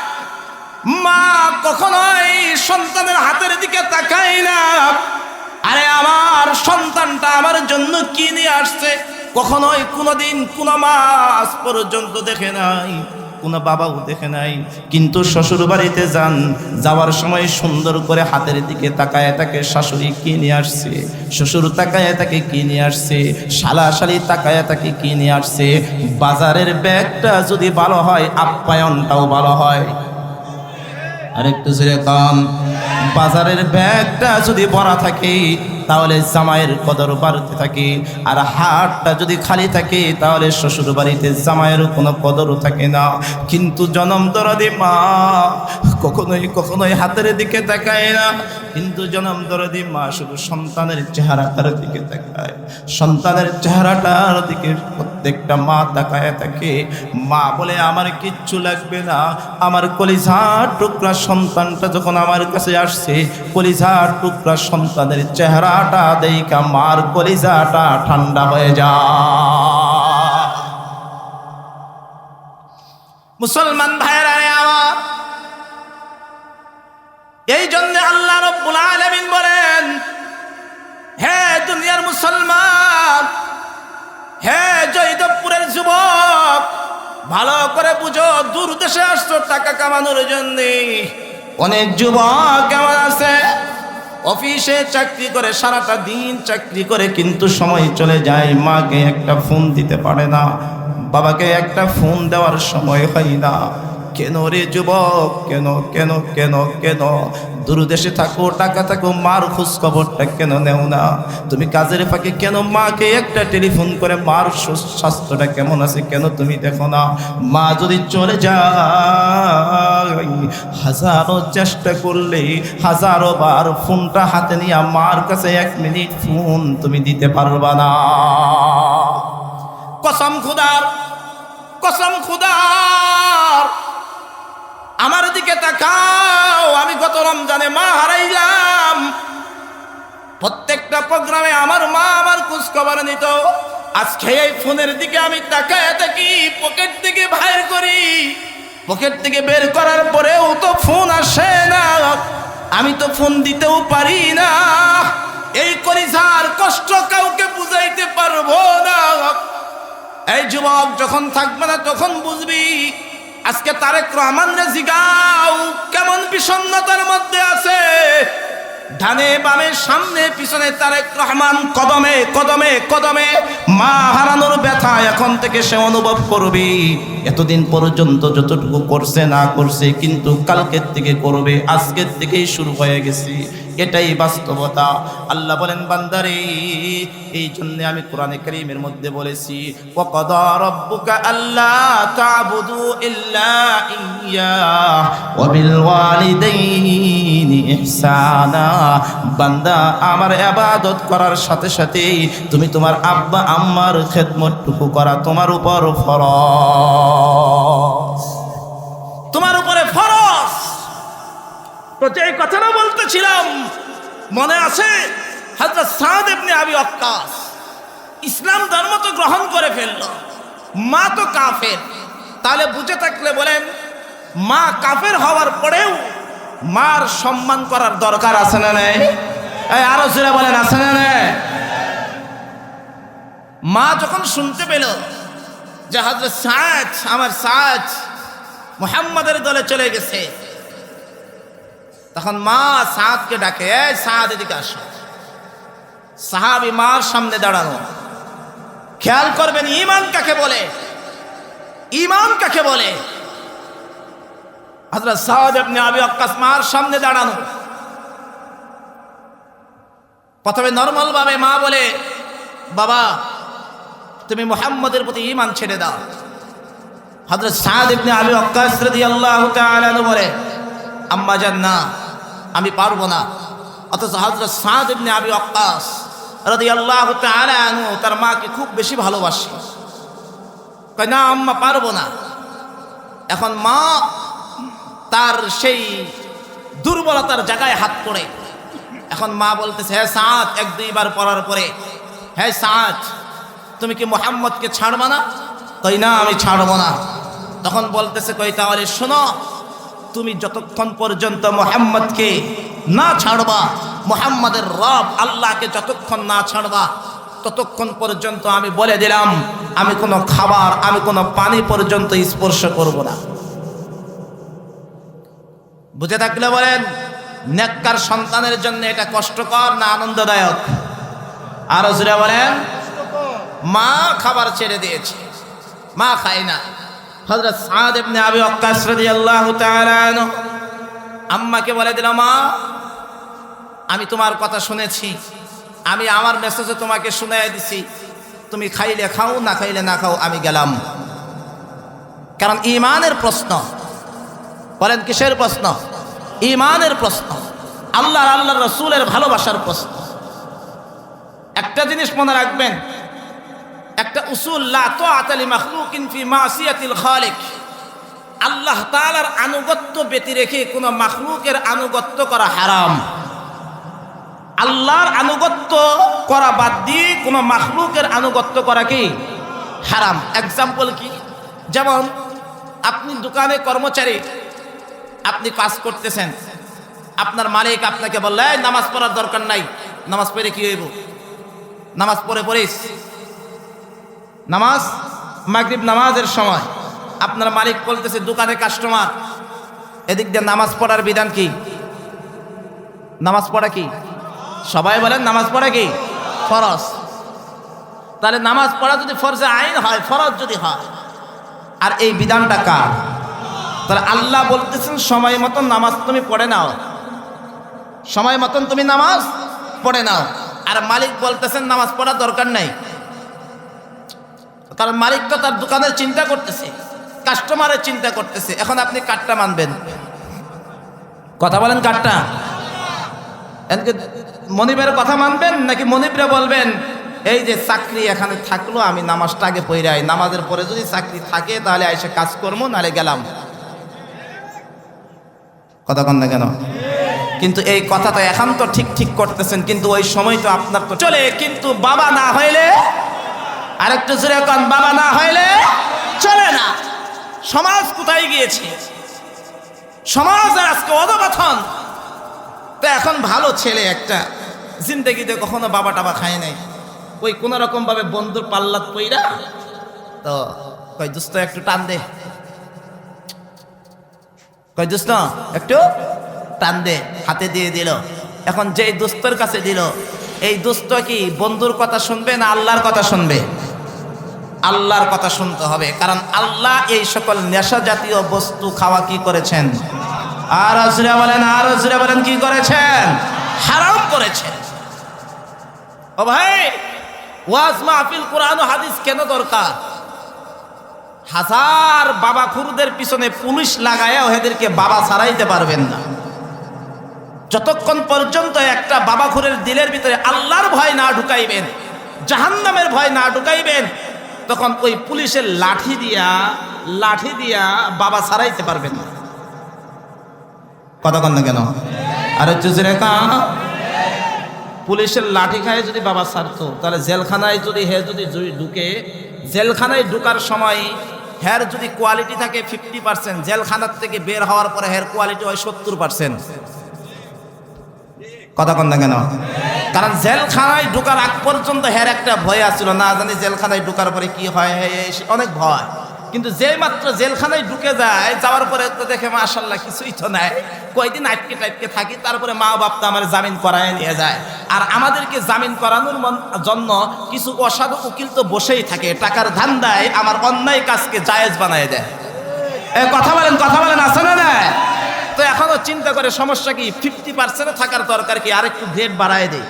মা কখনোই সন্তানের হাতের দিকে তাকায় না। আরে আমার সন্তানটা আমার জন্য কি নিয়ে আসছে, কখনোই কোনোদিন কোনো মা আজ পর্যন্ত দেখে নাই, কোনো বাবাও দেখে নাই। কিন্তু শ্বশুর বাড়িতে যাওয়ার সময় সুন্দর করে হাতের দিকে তাকায় তাকে শাশুড়ি কি নিয়ে আসছে, শ্বশুর তাকায় তাকে কি নিয়ে আসছে, শালা শালি তাকায় তাকে কি নিয়ে আসছে। বাজারের ব্যাগটা যদি ভালো হয়, আপ্যায়নটাও ভালো হয়। আরেকটু জোরে কান। বাজারের ব্যাগটা যদি ভরা থাকে, তাহলে জামাইয়ের কদর বাড়তে থাকে। আর হাতটা যদি খালি থাকে, তাহলে শ্বশুর বাড়িতে জামাইয়ের কোনো কদরও থাকে না। কিন্তু জনম দরদি মা কখনোই হাতের দিকে তাকায় না, কিন্তু জনম দরদি মা শুধু সন্তানের চেহারাটার দিকে তাকায়। সন্তানের চেহারাটার দিকে প্রত্যেকটা মা তাকায় থাকে। মা বলে আমার কিচ্ছু লাগবে না, আমার কলিজার টুকরা সন্তানটা যখন আমার কাছে আসছে, কলিজার টুকরা সন্তানের চেহারাটা দেখা মার কলিজাটা ঠান্ডা হয়ে যায়। মুসলমান ভাইরা আমার, এই জন্য আল্লাহ রাব্বুল আলামিন বলেন, হে দুনিয়ার মুসলমান, হে জয়দেবপুরের যুবক, ভালো করে বুঝো, দূর দেশে আসছো টাকা কামানোর জন্য। অনেক যুবক কেমন আছে, অফিসে চাকরি করে, সারাটা দিন চাকরি করে, কিন্তু সময় চলে যায়, মাকে একটা ফোন দিতে পারে না, বাবাকে একটা ফোন দেওয়ার সময় হয় না। কেন রে যুবক, কেন কেন কেন কেন? দূরদেশে থাকো, টাকা থাকো, মার খোঁজ খবরটা কেন নেও না? তুমি কাজের ফাঁকে কেন মাকে একটা টেলিফোন করে মার স্বাস্থ্যটা কেমন আছে কেন তুমি দেখো না? মা যদি চলে যায়, হাজারো চেষ্টা করলে, হাজারো বার ফোনটা হাতে নিয়ে মার কাছে 1 মিনিট ফোন তুমি দিতে পারবা না। কসম খুদার, কসম খুদার, আমার দিকে তাকাও। আমি গত রমজানে মা হারাইলাম। প্রত্যেকটা প্রোগ্রামে আমার মা আমার খোঁজ খবর নিত। আজকে এই ফোনের দিকে আমি তাকায় থাকি, পকেট থেকে বাইর করি, পকেট থেকে বের করার পরেও তো ফোন আসে না, আমি তো ফোন দিতেও পারি না। এই কলিজার কষ্ট কাউকে বুঝাইতে পারবো না। এই যুবক, যখন থাকবে না তখন বুঝবি। আজকে তারেক রহমানরে জিগাও কেমন বিষণ্ণতার মধ্যে আছে। ডানে বামে সামনে পিছনে তারেক রহমান, কদমে কদমে কদমে। মা হারানোর ব্যথা এখন থেকে সে অনুভব করবে। এতদিন পর্যন্ত যতটুকু করছে না করছে, কিন্তু কালকের থেকে করবে, আজকের থেকেই শুরু হয়ে গেছে। এটাই বাস্তবতা। আল্লাহ বলেন, বান্দারে, এই জন্য আমি কোরআনে কারীমের মধ্যে বলেছি, ওয়াকাদা রাব্বুকা আল্লা তা'বুদু ইল্লা ইয়্যাহু ওয়া বিল ওয়ালিদাইনি ইহসানা। বান্দা, আমার ইবাদত করার সাথে সাথে তুমি তোমার আব্বা আম্মার খেদমতটুকু করা তোমার উপর ফরজ, তোমার উপরে ফরজ। তো যে কথাটা বলতেছিলাম মনে আছে, হযরত সাদ ইবনে আবি ওয়াক্কাস ইসলাম ধর্ম তো গ্রহণ করে ফেলল, মা তো কাফের। তাহলে বুঝে থাকলে বলেন, মা কাফের হওয়ার পরেও মার সম্মান করার দরকার আছে না নাই? আরো জোরে বলেন, আছে না নাই? মা যখন শুনতে পেল যে হযরত সাদ, আমার সাদ মুহাম্মাদের দলে চলে গেছে, তখন মা সাদকে ডাকে, এই সাদ এদিকে আসো। সাহাবী মার সামনে দাঁড়ানো। খেয়াল করবেন, ঈমান কাকে বলে, ঈমান কাকে বলে। হযরত সাদ ইবনে আবি ওয়াক্কাস মার সামনে দাঁড়ানো। প্রথমে নরমাল ভাবে মা বলে, বাবা তুমি মুহাম্মদের প্রতি ঈমান ছেড়ে দাও। হযরত সাদ ইবনে আবি ওয়াক্কাস রাদিয়াল্লাহু তাআলা বলে, আম্মা জান না, আমি পারবো না। অথচ হযরত সাদ ইবনে আবি ওয়াক্কাস রাদিয়াল্লাহু তাআলা আনহু তার মাকে খুব বেশি ভালোবাসে। কয়, না আম্মা, পারবো না। এখন মা তার সেই দুর্বলতার জায়গায় হাত পড়ে। এখন মা বলতেছে, হ্যাঁ সাদ, 1-2 বার পড়ার পরে, হ্যাঁ সাদ, তুমি কি মুহাম্মদকে ছাড়বা না? কই, না আমি ছাড়বো না। তখন বলতেছে, কই তাহলে শোনো, তুমি যতক্ষণ পর্যন্ত মুহাম্মদকে না ছাড়বা, মুহাম্মাদের রব আল্লাহকে যতক্ষণ না ছাড়বা, ততক্ষণ পর্যন্ত আমি বলে দিলাম, আমি কোনো খাবার, আমি কোনো পানি পর্যন্ত স্পর্শ করব না। বুঝে থাকলে বলেন, নেককার সন্তানের জন্য এটা কষ্টকর না আনন্দদায়ক? আরো জোরে বলেন। মা খাবার ছেড়ে দিয়েছে, মা খায় না। হযরত সাদ ইবনে আবি ওয়াক্কাস রাদিয়াল্লাহু তাআলা আনহু আম্মাকে বলে দিল, মা আমি তোমার কথা শুনেছি, আমি আমার মেসেজে তোমাকে শুনাই দিছি, তুমি খাইলে খাও, না খাইলে না খাও, আমি গেলাম। কারণ ঈমানের প্রশ্ন। বলেন কিসের প্রশ্ন? ঈমানের প্রশ্ন, আল্লাহর আল্লাহর রাসূলের ভালোবাসার প্রশ্ন। একটা জিনিস মনে রাখবেন, একটা উসুল, লা তাআতা লিমাখলুকিন ফি মাসিয়াতিল খালিক। আল্লাহ তাআলার আনুগত্য ব্যতি রেখে কোনো মাখলুকের আনুগত্য করা হারাম। আল্লাহর আনুগত্য করা বাদ দিয়ে কোনো মাখলুকের আনুগত্য করা কি হারাম। এক্সাম্পল কি? যেমন আপনি দোকানে কর্মচারী, আপনি কাজ করতেছেন, আপনার মালিক আপনাকে বললে নামাজ পড়ার দরকার নাই, নামাজ পড়ে কি হইব? নামাজ পড়ে পড়িস। নামাজ মাগরিব নামাজের সময় আপনার মালিক বলতেছে দোকানে কাস্টমার, এদিক দিয়ে নামাজ পড়ার বিধান কি? নামাজ পড়া কি? সবাই বলেন নামাজ পড়া কি ফরজ। তাহলে নামাজ পড়া যদি ফরজে আইন হয়, ফরজ যদি হয়, আর এই বিধানটা কার? তাহলে আল্লাহ বলতেছেন সময় মতন নামাজ তুমি পড়ে নাও, সময় মতন তুমি নামাজ পড়ে নাও। আর মালিক বলতেছেন নামাজ পড়ার দরকার নাই, কারণ মালিক তো তার দোকানের চিন্তা করতেছে, কাস্টমারের চিন্তা করতেছে। এখন আপনি কাটটা মানবেন? কথা বলেন, কাটটা মনিবের কথা মানবেন নাকি মনিবরে বলবেন এই যে চাকরি এখানে থাকলো আমি নামাজটা আগে পড়াই, নামাজের পরে যদি চাকরি থাকে তাহলে এসে কাজ করবো, নাহলে গেলাম। কথা কন না কেন? কিন্তু এই কথা তো এখন তো ঠিক ঠিক করতেছেন, কিন্তু ওই সময় তো আপনার তো চলে, কিন্তু বাবা না হইলে, আরেকটু জোরে কন, বাবা না হইলে চলে না। সমাজ কোথায় গিয়েছে? সমাজের আজকে অধপতন। তো এখন ভালো ছেলে একটা জিন্দেগিতে কখনো বাবা টাবা খায় নাই, ওই কোন রকম ভাবে বন্ধুর পাল্লাত পইরা তো কই দোস্ত একটু টান দে, কই দোস্ত একটু টান দে, হাতে দিয়ে দিল। এখন যেই দোস্তর কাছে দিল, এই দোস্ত কি বন্ধুর কথা শুনবে না আল্লাহর কথা শুনবে? আল্লাহর কথা শুনতে হবে, কারণ আল্লাহ এই সকল নেশা জাতীয় বস্তু খাওয়া কি করেছেন? আর আজরা বলেন, আর আজরা বলেন, কি করেছেন? হারাম করেছেন। ও ভাই, ওয়াজ মাহফিল কোরআন ও হাদিস কেন দরকার? হাজার বাবা খুরদের পিছনে পুলিশ লাগায় ওদেরকে বাবা ছাড়াইতে পারবেন না। যতক্ষণ পর্যন্ত একটা বাবা খুরের দিলের ভিতরে আল্লাহর ভয় না ঢুকাইবেন, জাহান্নামের ভয় না ঢুকাইবেন, তখন ওই পুলিশের লাঠি দিয়া বাবা ছাড়াইতে পারবেন না। কথা কন না কেন? আরে চুজরে কা পুলিশের লাঠি খায় যদি বাবা ছাড়তো, তাহলে জেলখানায় যদি যদি ঢুকে, জেলখানায় ঢুকার সময় হের যদি কোয়ালিটি থাকে 50%, জেলখানার থেকে বের হওয়ার পরে হের কোয়ালিটি হয় 70%। কথা কন না কেন? কারণ জেলখানায় ঢুকার আগ পর্যন্ত হের একটা ভয় আসছিল, না জানি জেলখানায় ঢুকার পরে কি হয়, অনেক ভয়। কিন্তু যে মাত্র জেলখানায় ঢুকে যায়, যাওয়ার পরে তো দেখে মাশাআল্লাহ কিছুই তো নাই, কয়দিন আটকে টাটকে থাকি, তারপরে মা বাপ তো আমার জামিন করায় নিয়ে যায়। আর আমাদেরকে জামিন করানোর জন্য কিছু অসাধু উকিল তো বসেই থাকে, টাকার ধান্দায় আমার অন্যায় কাজকে জায়েজ বানায় দেয়। কথা বলেন, কথা বলেন, আছে না না? তো এখনো চিন্তা করে সমস্যা কি? 50% থাকার দরকার কি? আরেকটু গ্রেড বাড়ায় দেয়।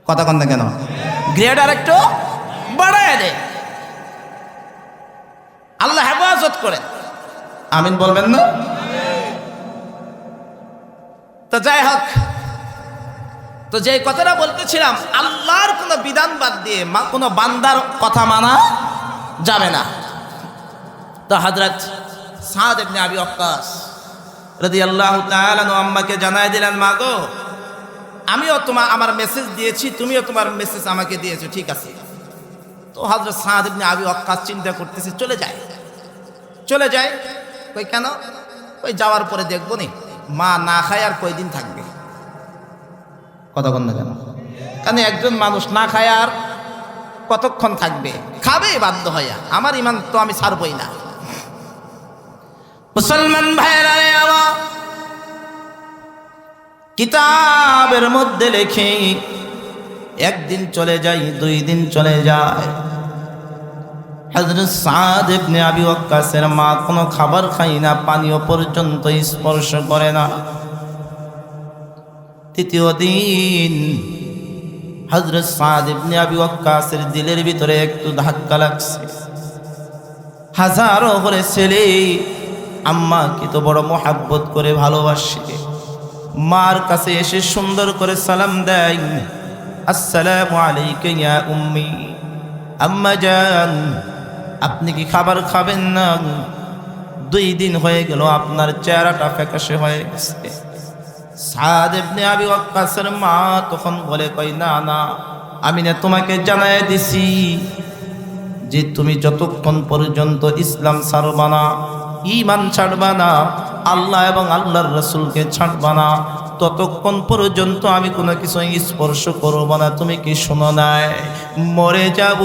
কথা কন না কেন? গ্রেড আরেকটু বাড়ায় দেয়। আল্লাহ হেফাজত করেন, আমিন বলবেন না? তো যাই হোক, তো যে কথাটা বলতেছিলাম, আল্লাহর কোনো বিধান বাদ দিয়ে কোনো বান্দার কথা মানা যাবে না। তো হযরত সাদ ইবনে আবি ওয়াক্কাস রাদিয়াল্লাহু তাআলা আনহু আম্মাকে জানায় দিলেন, মা গো, আমিও আমার মেসেজ দিয়েছি, তুমিও তোমার মেসেজ আমাকে দিয়েছো, ঠিক আছে। তো হযরত সাদ ইবনে আবি ওয়াক্কাস চিন্তা করতেছে, চলে যায়। কই কেন? ওই যাওয়ার পরে দেখবো নি মা না খায় আর কয়দিন থাকবে। কথা বল না কেন? কারণ একজন মানুষ না খায় আর কতক্ষণ থাকবে? খাবে বাধ্য হইয়া। আমার ইমান তো আমি ছাড়বই না। মুসলমান ভাইরা আমার কিতাবের মধ্যে লেখে, একদিন চলে যায়, 2 দিন চলে যায়, হযরত সাদ ইবনে আবি ওয়াক্কাসের মা কোনো খাবার খায় না, পানীয় পর্যন্ত স্পর্শ করে না। 3য় দিন হযরত সাদ ইবনে আবি ওয়াক্কাসের দিলের ভিতরে একটু ধাক্কা লাগছে। হাজারো করে ছেলে আম্মাকে তো বড় মোহাব্বত করে ভালোবাসে, মার কাছে এসে সুন্দর করে সালাম দেয়, আসসালামু আলাইকা ইয়া উম্মি, আম্মা জান আপনি কি খাবার খাবেন না? 2 দিন হয়ে গেল আপনার চেহারাটা ফ্যাকাশে হয়ে গেছে। সাদ ইবনে আবি ওয়াক্কাসের মা তখন বলে, কই না না, আমি না তোমাকে জানায় দিছি যে তুমি যতক্ষণ পর্যন্ত ইসলাম ছাড়বা না, ঈমান ছাড়বা না, আল্লাহ এবং আল্লাহর রাসূলকে ছাড়বা না, ততক্ষণ পর্যন্ত আমি কোনো কিছু স্পর্শ করব না। তুমি কি শোনো নাই? মরে যাব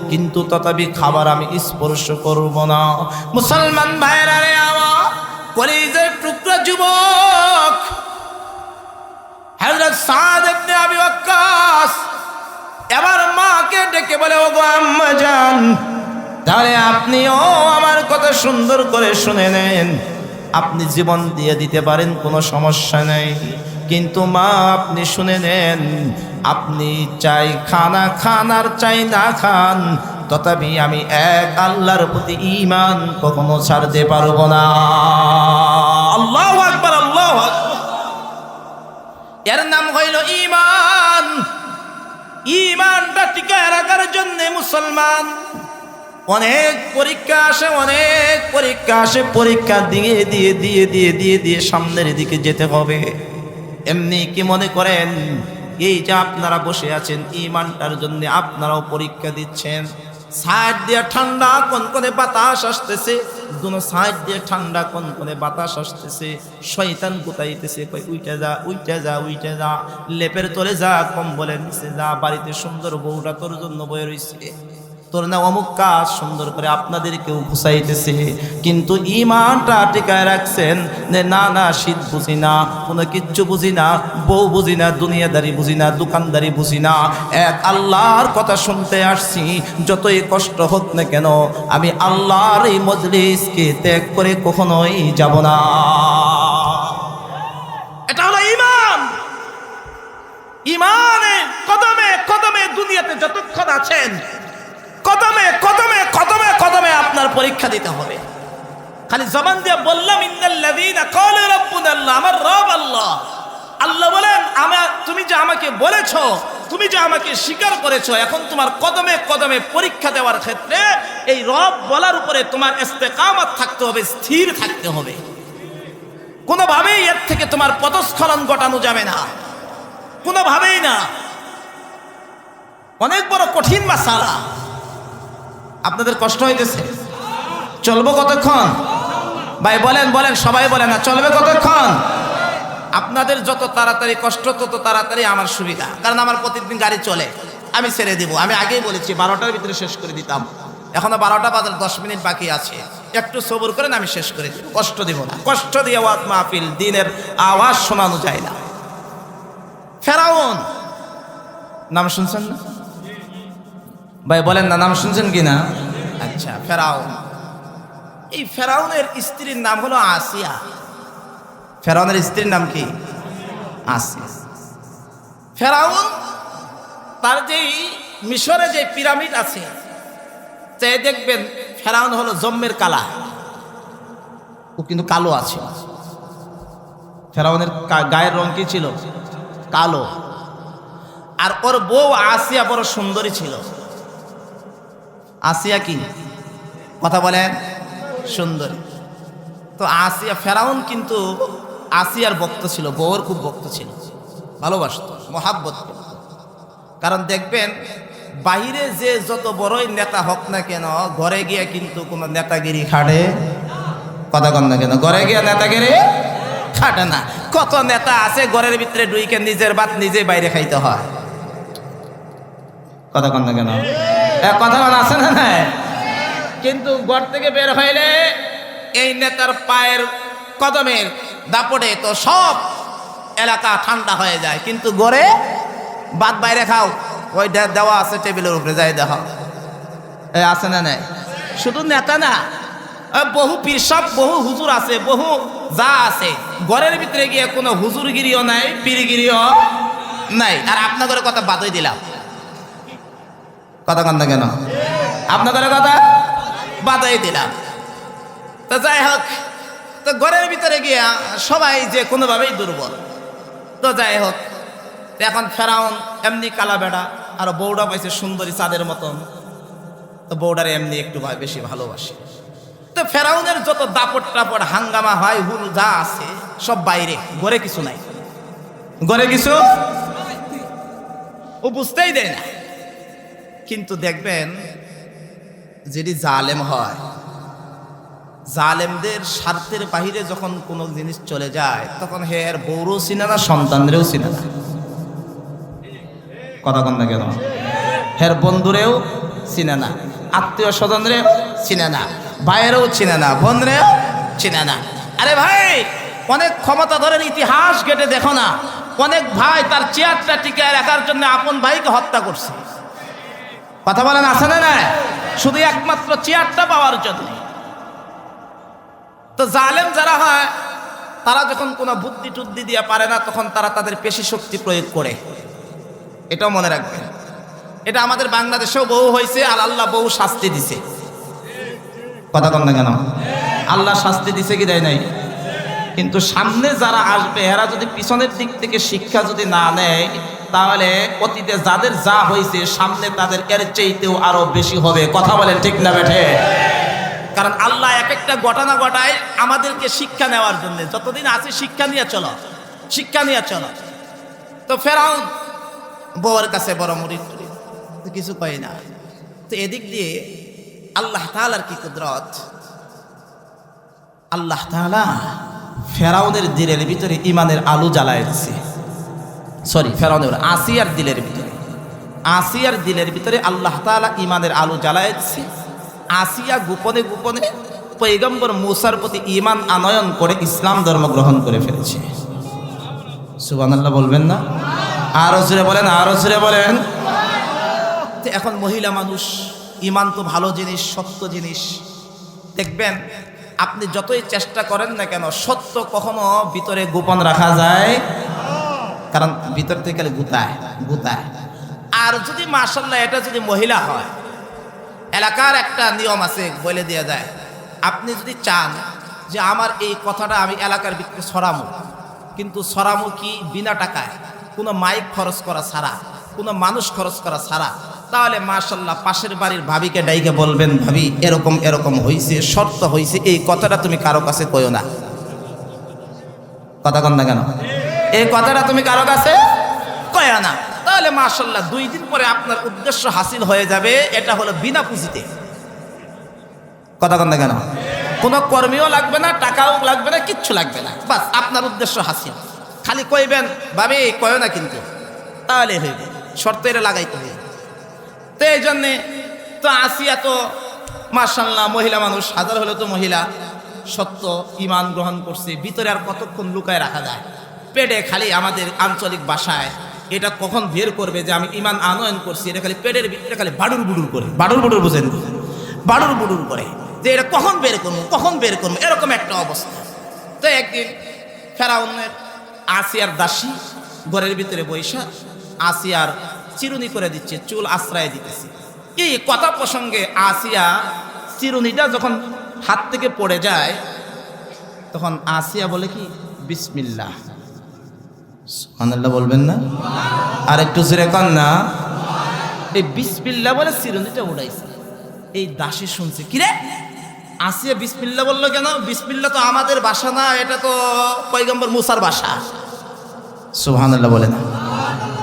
কিন্তু তথাপি খাবার আমি স্পর্শ করব না। মুসলমান ভাইরা রে আমার কলিজার টুকরা যুবক হযরত সাদ ইবনে আবি ওয়াক্কাস এবার মাকে ডেকে বলে, ওগো আম্মা জান, তাহলে আপনিও আমার কথা সুন্দর করে শুনে নেন। আপনি জীবন দিয়ে দিতে পারেন, কোনো সমস্যা নেই, কিন্তু মা আপনি শুনে নেন, আপনি চাই খানা খান আর চাই না খান, তথাপি আমি এক আল্লাহর প্রতি ঈমান কখনো ছাড়তে পারবো না। আল্লাহু আকবার, আল্লাহু আকবার। এর নাম হইল ঈমান। ঈমানটা টিকায় রাখার জন্য মুসলমান অনেক পরীক্ষা আসে, অনেক পরীক্ষা আসে, পরীক্ষা দিয়ে দিয়ে দিয়ে দিয়ে দিয়ে দিয়ে সামনের দিকে যেতে হবে। এমনি কি মনে করেন এই যে আপনারা বসে আছেন ঈমানটার জন্য আপনারাও পরীক্ষা দিচ্ছেন? সাইড দিয়ে ঠান্ডা কনকনে বাতাস আসতেছে, দুনো সাইড দিয়ে ঠান্ডা কনকনে বাতাস আসতেছে, শয়তান গুতাইতেছে, কই উইটা যা উইটা যা উইটা যা, লেপের তলে যা, কম্বলের নিচে যা, বাড়িতে সুন্দর বউটা তোর জন্য বয়ে রইছে, তোর না অমুক কাজ সুন্দর করে আপনাদেরকেও ঘুষাইতেছে, কিন্তু ঈমানটা টিকায় রাখছেন যে না না, শীত বুঝি না, কোনো কিচ্ছু বুঝি না, বউ বুঝি না, দুনিয়াদারি বুঝি না, দোকানদারি বুঝি না, এক আল্লাহর কথা শুনতে আসছি, যতই কষ্ট হোক না কেন আমি আল্লাহর এই মজলিসকে ত্যাগ করে কখনোই যাব না। এটা হলো ঈমান। ঈমানে কদমে কদমে দুনিয়াতে যতক্ষণ আছেন কদমে কদমে কদমে কদমে আপনার পরীক্ষা দিতে হবে। খালি জবান দিয়ে বললাম ইন্নাল্লাযীনা ক্বালু রাব্বুনা আল্লাহ, আমার রব আল্লাহ। আল্লাহ বলেন তুমি যে আমাকে বলেছো, তুমি যে আমাকে স্বীকার করেছো, এখন তোমার কদমে কদমে পরীক্ষা দেওয়ার ক্ষেত্রে এই রব বলার উপরে তোমার ইস্তেকামত থাকতে হবে, স্থির থাকতে হবে। কোনোভাবেই এর থেকে তোমার পদস্খলন ঘটানো যাবে না, কোনোভাবেই না। অনেক বড় কঠিন মাসালা। আপনাদের কষ্ট হইতেছে? চলবো কতক্ষণ ভাই বলেন, বলেন সবাই বলেন না, চলবে কতক্ষণ? আপনাদের যত তাড়াতাড়ি কষ্ট তত তাড়াতাড়ি আমার সুবিধা, কারণ আমার প্রতিদিন গাড়ি চলে, আমি ছেড়ে দিব। আমি আগেই বলেছি 12টার ভিতরে শেষ করে দিতাম, এখনো 12টা বাজার 10 মিনিট বাকি আছে, একটু সবুর করেন, আমি শেষ করে দিব, কষ্ট দিব না। কষ্ট দিয়ে ওয়াজ মাহফিল, দিনের আওয়াজ শোনানো যায় না। ফেরাউন নাম শুনছেন না ভাই? বলেন না, নাম শুনছেন কি না? আচ্ছা, ফেরাউন। এই ফেরাউনের স্ত্রীর নাম হলো আসিয়া। ফেরাউনের স্ত্রীর নাম কি? আসিয়া। ফেরাউন তার যেই মিশরে যে পিরামিড আছে, চাই দেখবেন ফেরাউন হলো জম্মের কালা, ও কিন্তু কালো আছে। ফেরাউনের গায়ের রং কি ছিল? কালো। আর ওর বউ আসিয়া বড় সুন্দরী ছিল। আসিয়া কি কথা বলেন? সুন্দরী। তো আসিয়া, ফেরাউন কিন্তু আসিয়ার ভক্ত ছিল, বউর খুব ভক্ত ছিল, ভালোবাসত, মহাব্বত করত। কারণ দেখবেন বাহিরে যে যত বড়ই নেতা হোক না কেন, ঘরে গিয়ে কিন্তু কোনো নেতাগিরি খাটে, কথা কন না কেন, ঘরে গিয়ে নেতাগিরি খাটে না। কত নেতা আছে ঘরের ভিতরে ডুইকে নিজের ভাত নিজে বাইরে খাইতে হয়, কথা কন না কেন, কথা বলা আছে না? না, কিন্তু ঘর থেকে বের হইলে এই নেতার পায়ের কদমের দাপটে তো সব এলাকা ঠান্ডা হয়ে যায়, কিন্তু ঘরে ভাত বাইরে খাও, ওই দেওয়া আছে টেবিলের উপরে, যাই দেখাও, আছে না? নাই। শুধু নেতা না, বহু পীরসাব, বহু হুজুর আছে, বহু যা আছে, ঘরের ভিতরে গিয়ে কোনো হুজুরগিরিও নাই, পীরগিরিও নাই। আর আপনাদের কথা বাদই দিলাম, কথা কন না কেন, আপনাদের কথা বাদাই দিলাম। তো যাই হোক, তো ঘরের ভিতরে গিয়া সবাই যে কোনোভাবেই দুর্বল। তো যাই হোক, এখন ফেরাউন এমনি কালা বেড়া, আর বউটা পাইছে সুন্দরী চাঁদের মতন, তো বউটারে এমনি একটু বেশি ভালোবাসে। তো ফেরাউনের যত দাপট টাপট হাঙ্গামা হয়, হুল যা আছে সব বাইরে, ঘরে কিছু নাই, ঘরে কিছু ও বুঝতেই দেয় না। কিন্তু দেখবেন যেটি জালেম হয়, জালেমদের স্বার্থের বাহিরে যখন কোনো জিনিস চলে যায়, তখন হে এর বউরও চিনে না, সন্তানরেও চিনে না, কথা কন না কেন, হের বন্ধুরেও চিনে না, আত্মীয় স্বজনরেও চিনে না, ভাইয়েরও চিনে না, বোনরেও চিনে না। আরে ভাই, অনেক ক্ষমতা ধরেন ইতিহাস ঘেটে দেখো না, অনেক ভাই তার চেয়ারটা টিকায় রাখার জন্য আপন ভাইকে হত্যা করছে, কথা বলেন আছে না? না, শুধু একমাত্র চেয়ারটা পাওয়ার জন্য। তো জালেম যারা হয় তারা যখন কোনো বুদ্ধি টুদ্ধি দিয়ে পারে না, তখন তারা তাদের পেশি শক্তি প্রয়োগ করে। এটাও মনে রাখবেন, এটা আমাদের বাংলাদেশেও বহু হয়েছে, আর আল্লাহ বহু শাস্তি দিছে। কথা কন না কেন? আল্লাহ শাস্তি দিছে কি দেয় নাই? কিন্তু সামনে যারা আসবে এরা যদি পিছনের দিক থেকে শিক্ষা যদি না নেয়, তাহলে অতীতে যাদের যা হয়েছে সামনে তাদের এর চাইতেও আরো বেশি হবে। কথা বলেন ঠিক না বেঠে? কারণ আল্লাহ এক একটা ঘটনা ঘটায় আমাদেরকে শিক্ষা নেওয়ার জন্য। যতদিন আছে শিক্ষা নিয়ে চলো, শিক্ষা নিয়ে চলো। তো ফেরাউন বউয়ের কাছে বড় মুরিদ কিছু কয় না। তো এদিক দিয়ে আল্লাহ তাআলার কি কুদরত, আল্লাহ তাআলা ফেরাউনের দিলের ভিতরে ইমানের আলো জ্বালায় দিচ্ছে। সরি, ফেরাউনের আসিয়ার দিলের ভিতরে, আসিয়ার দিলের ভিতরে আল্লাহ তাআলা ইমানের আলো জ্বালায় দিচ্ছে। আসিয়া গোপনে গোপনে পয়গম্বর মূসার প্রতি ঈমান আনয়ন করে ইসলাম ধর্ম গ্রহণ করে ফেলেছে। সুবহানাল্লাহ বলবেন না? আরো জোরে বলেন, আরো জোরে বলেন। এখন মহিলা মানুষ, ঈমান তো ভালো জিনিস, সত্য জিনিস। দেখবেন আপনি যতই চেষ্টা করেন না কেন, সত্য কখনো ভিতরে গোপন রাখা যায়, কারণ ভিতর থেকে গেলে গুতায় গুতায়। আর যদি মাশাআল্লাহ এটা যদি মহিলা হয়, এলাকার একটা নিয়ম আছে, বলে দেওয়া যায়, আপনি যদি চান যে আমার এই কথাটা আমি এলাকার ভিতরে ছড়ামো, কিন্তু ছড়ামো কি বিনা টাকায়, কোনো মাইক খরচ করা ছাড়া, কোনো মানুষ খরচ করা ছাড়া, তাহলে মাশাআল্লাহ পাশের বাড়ির ভাবিকে ডাইকে বলবেন, ভাবি এরকম এরকম হয়েছে, শর্ত হয়েছে, এই কথাটা তুমি কারো কাছে কইও না। কথা কন না কেন? এই কথাটা তুমি কারো কাছে কইও না। তাহলে মাশাআল্লাহ 2 দিন পরে আপনার উদ্দেশ্য হাসিল হয়ে যাবে। এটা হলো বিনা পুঁজিতে। কথা কন না কেন? কোনো কর্মীও লাগবে না, টাকাও লাগবে না, কিচ্ছু লাগবে না, বাস আপনার উদ্দেশ্য হাসিল। খালি কইবেন ভাবি কইও না কিন্তু, তাহলে হইবে। শর্ত এটা লাগাইতে হবে। তো এই জন্যে তো আসিয়া তো মাশাআল্লাহ মহিলা মানুষ, হাজার হলে তো মহিলা, সত্য ঈমান গ্রহণ করছে। ভিতরে আর কতক্ষণ লুকায় রাখা যায়? পেটে খালি আমাদের আঞ্চলিক ভাষায় এটা কখন বের করবে যে আমি ঈমান আনয়ন করছি, এটা খালি পেটের ভিতরে খালি বাড়ুর বুড়ুর করে, বাড়ুর বুড়ুর বুঝেন, বাড়ুর বুড়ুর করে যে এটা কখন বের করবো, কখন বের করবো, এরকম একটা অবস্থা। তো একদিন ফেরাউনের আসিয়ার দাসী ঘরের ভিতরে বৈশা আসিয়ার চিরুনি করে দিচ্ছে, চুল আশ্রয় দিতেছে। এই কথা প্রসঙ্গে আসিয়া চিরুনিটা যখন হাত থেকে পড়ে যায়, তখন আসিয়া বলে কি বিসমিল্লাহ। সুবহানাল্লাহ বলবেন না? আর একটু জোরে কন না। এই বিসমিল্লাহ বলে চিরুনিটা উড়াইছে। এই দাসী শুনছে, কিরে আসিয়া বিসমিল্লাহ বললো কেন? বিসমিল্লাহ তো আমাদের ভাষা না, এটা তো পয়গম্বর মূসার ভাষা। সুবহানাল্লাহ বলে না?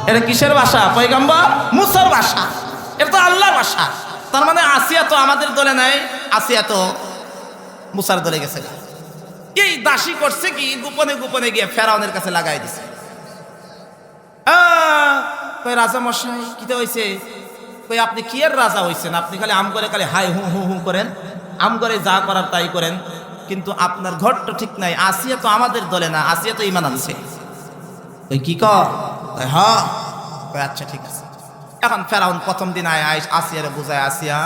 এটা কিসের ভাষা? পয়গম্বর মূসার ভাষা, এটা তো আল্লাহর ভাষা। তার মানে আসিয়া তো আমাদের দলে নাই, আসিয়া তো মূসার দলে গেছে। এই দাসী করছে কি, গোপনে গোপনে গিয়ে ফেরাউনের কাছে লাগাই দিছে। কই রাজা মশাই কিতে হইছে? কই আপনি কি এর রাজা হইছেন? আপনি খালি আম করে খালি হাই হু হু হু করেন, আম করে যা করার তাই করেন, কিন্তু আপনার ঘর তো ঠিক নাই। আসিয়া তো আমাদের দলে না, আসিয়া তো ঈমান আনছে। কই কি কর? হ্যাঁ। কই আচ্ছা ঠিক আছে। এখন ফেরাউন প্রথম দিন আসিয়ারে বুঝায়, আসিয়া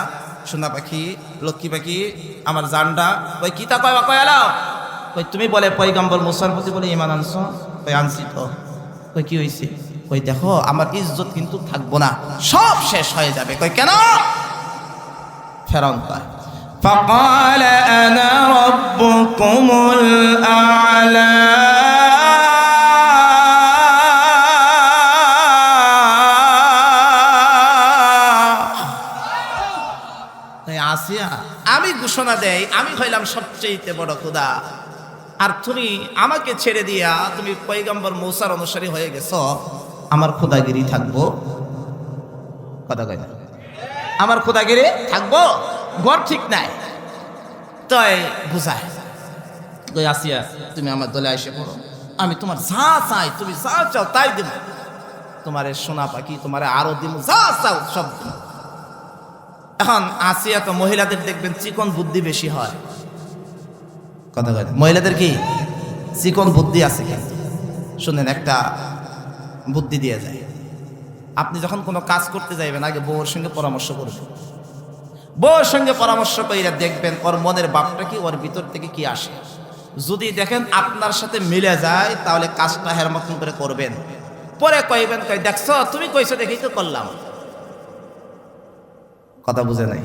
সোনা পাখি, লক্ষ্মী পাখি, আমার জানডা। কই কি তা কয় কয় এলাও? কই তুমি বলে পয়গম্বর মূসার প্রতি বলে ঈমান আনছো? কই আনছি তো। কই কি হইছে? কই দেখো আমার ইজ্জত কিন্তু থাকবো না, সব শেষ হয়ে যাবে। কই কেন? ফেরাউন কয় فقال أنا ربكم الأعلى আসিয়া আমি ঘোষণা দেই, আমি হইলাম সবচেয়ে বড় খোদা, আর তুমি আমাকে ছেড়ে দিয়া তুমি পয়গম্বর মূসার অনুসারী হয়ে গেছো, আমার খোদাগিরি থাকবো? কথা কয় না? আমার খোদাগিরি থাকবো? ঘর ঠিক নাই। তাই বুঝায়, কই আসিয়া তুমি আমার দলে এসে পড়ো, আমি তোমার যা চাই, তুমি যা চাও তাই দিব, তোমারে সোনা পাখি তোমারে আরো দিব, যা চাও সব। এখন আসিয়া তো মহিলাদের দেখবেন চিকন বুদ্ধি বেশি হয়। কথা কয়, মহিলাদের কি চিকন বুদ্ধি আছে? কিন্তু শুনেন, একটা বুদ্ধি দিয়ে যায়। আপনি যখন কোনো কাজ করতে যাইবেন আগে বউর সঙ্গে পরামর্শ করবেন। বউর সঙ্গে পরামর্শ কইরা দেখবেন ওর মনের ভাবটা কি, ওর ভিতর থেকে কি আসে। যদি দেখেন আপনার সাথে মিলে যায় তাহলে কাজটা হের মতন করে করবেন। পরে কইবেন, কই দেখছো তুমি কইছো দেখেই তো করলাম। কথা বুঝে নাই?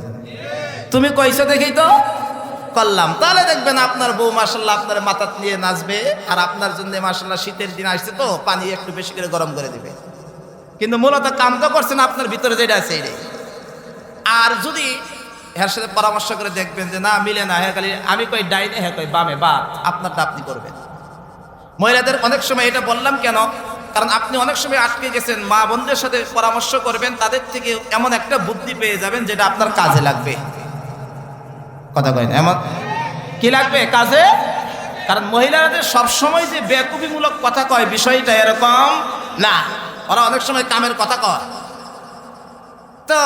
তুমি কইছো দেখেই তো করলাম। তাহলে দেখবেন আপনার বউ মাশাআল্লাহ আপনার মাথা নিয়ে নাচবে, আর আপনার জন্য মাশাআল্লাহ শীতের দিন আসছে তো পানি একটু বেশি করে গরম করে দিবে। কিন্তু মূলত কাম তো করছেন আপনার ভিতরে যেটা আছে এটাই। আর যদি এর সাথে পরামর্শ করে দেখবেন যে না মিলে না, হ্যাঁ খালি আমি কই ডাইনে হ্যাঁ কই বামে, বা আপনারটা আপনি করবেন। মহিলাদের অনেক সময় এটা বললাম কেন, কারণ আপনি অনেক সময় আটকে গেছেন। মা বোনদের সাথে পরামর্শ করবেন, তাদের থেকে এমন একটা বুদ্ধি পেয়ে যাবেন যেটা আপনার কাজে লাগবে। কথা কয় না? এমন কি লাগবে কাজে? কারণ মহিলাদের সবসময় যে বেকুবিমূলক কথা কয় বিষয়টা এরকম না, ওরা অনেক সময় কামের কথা কয়। তো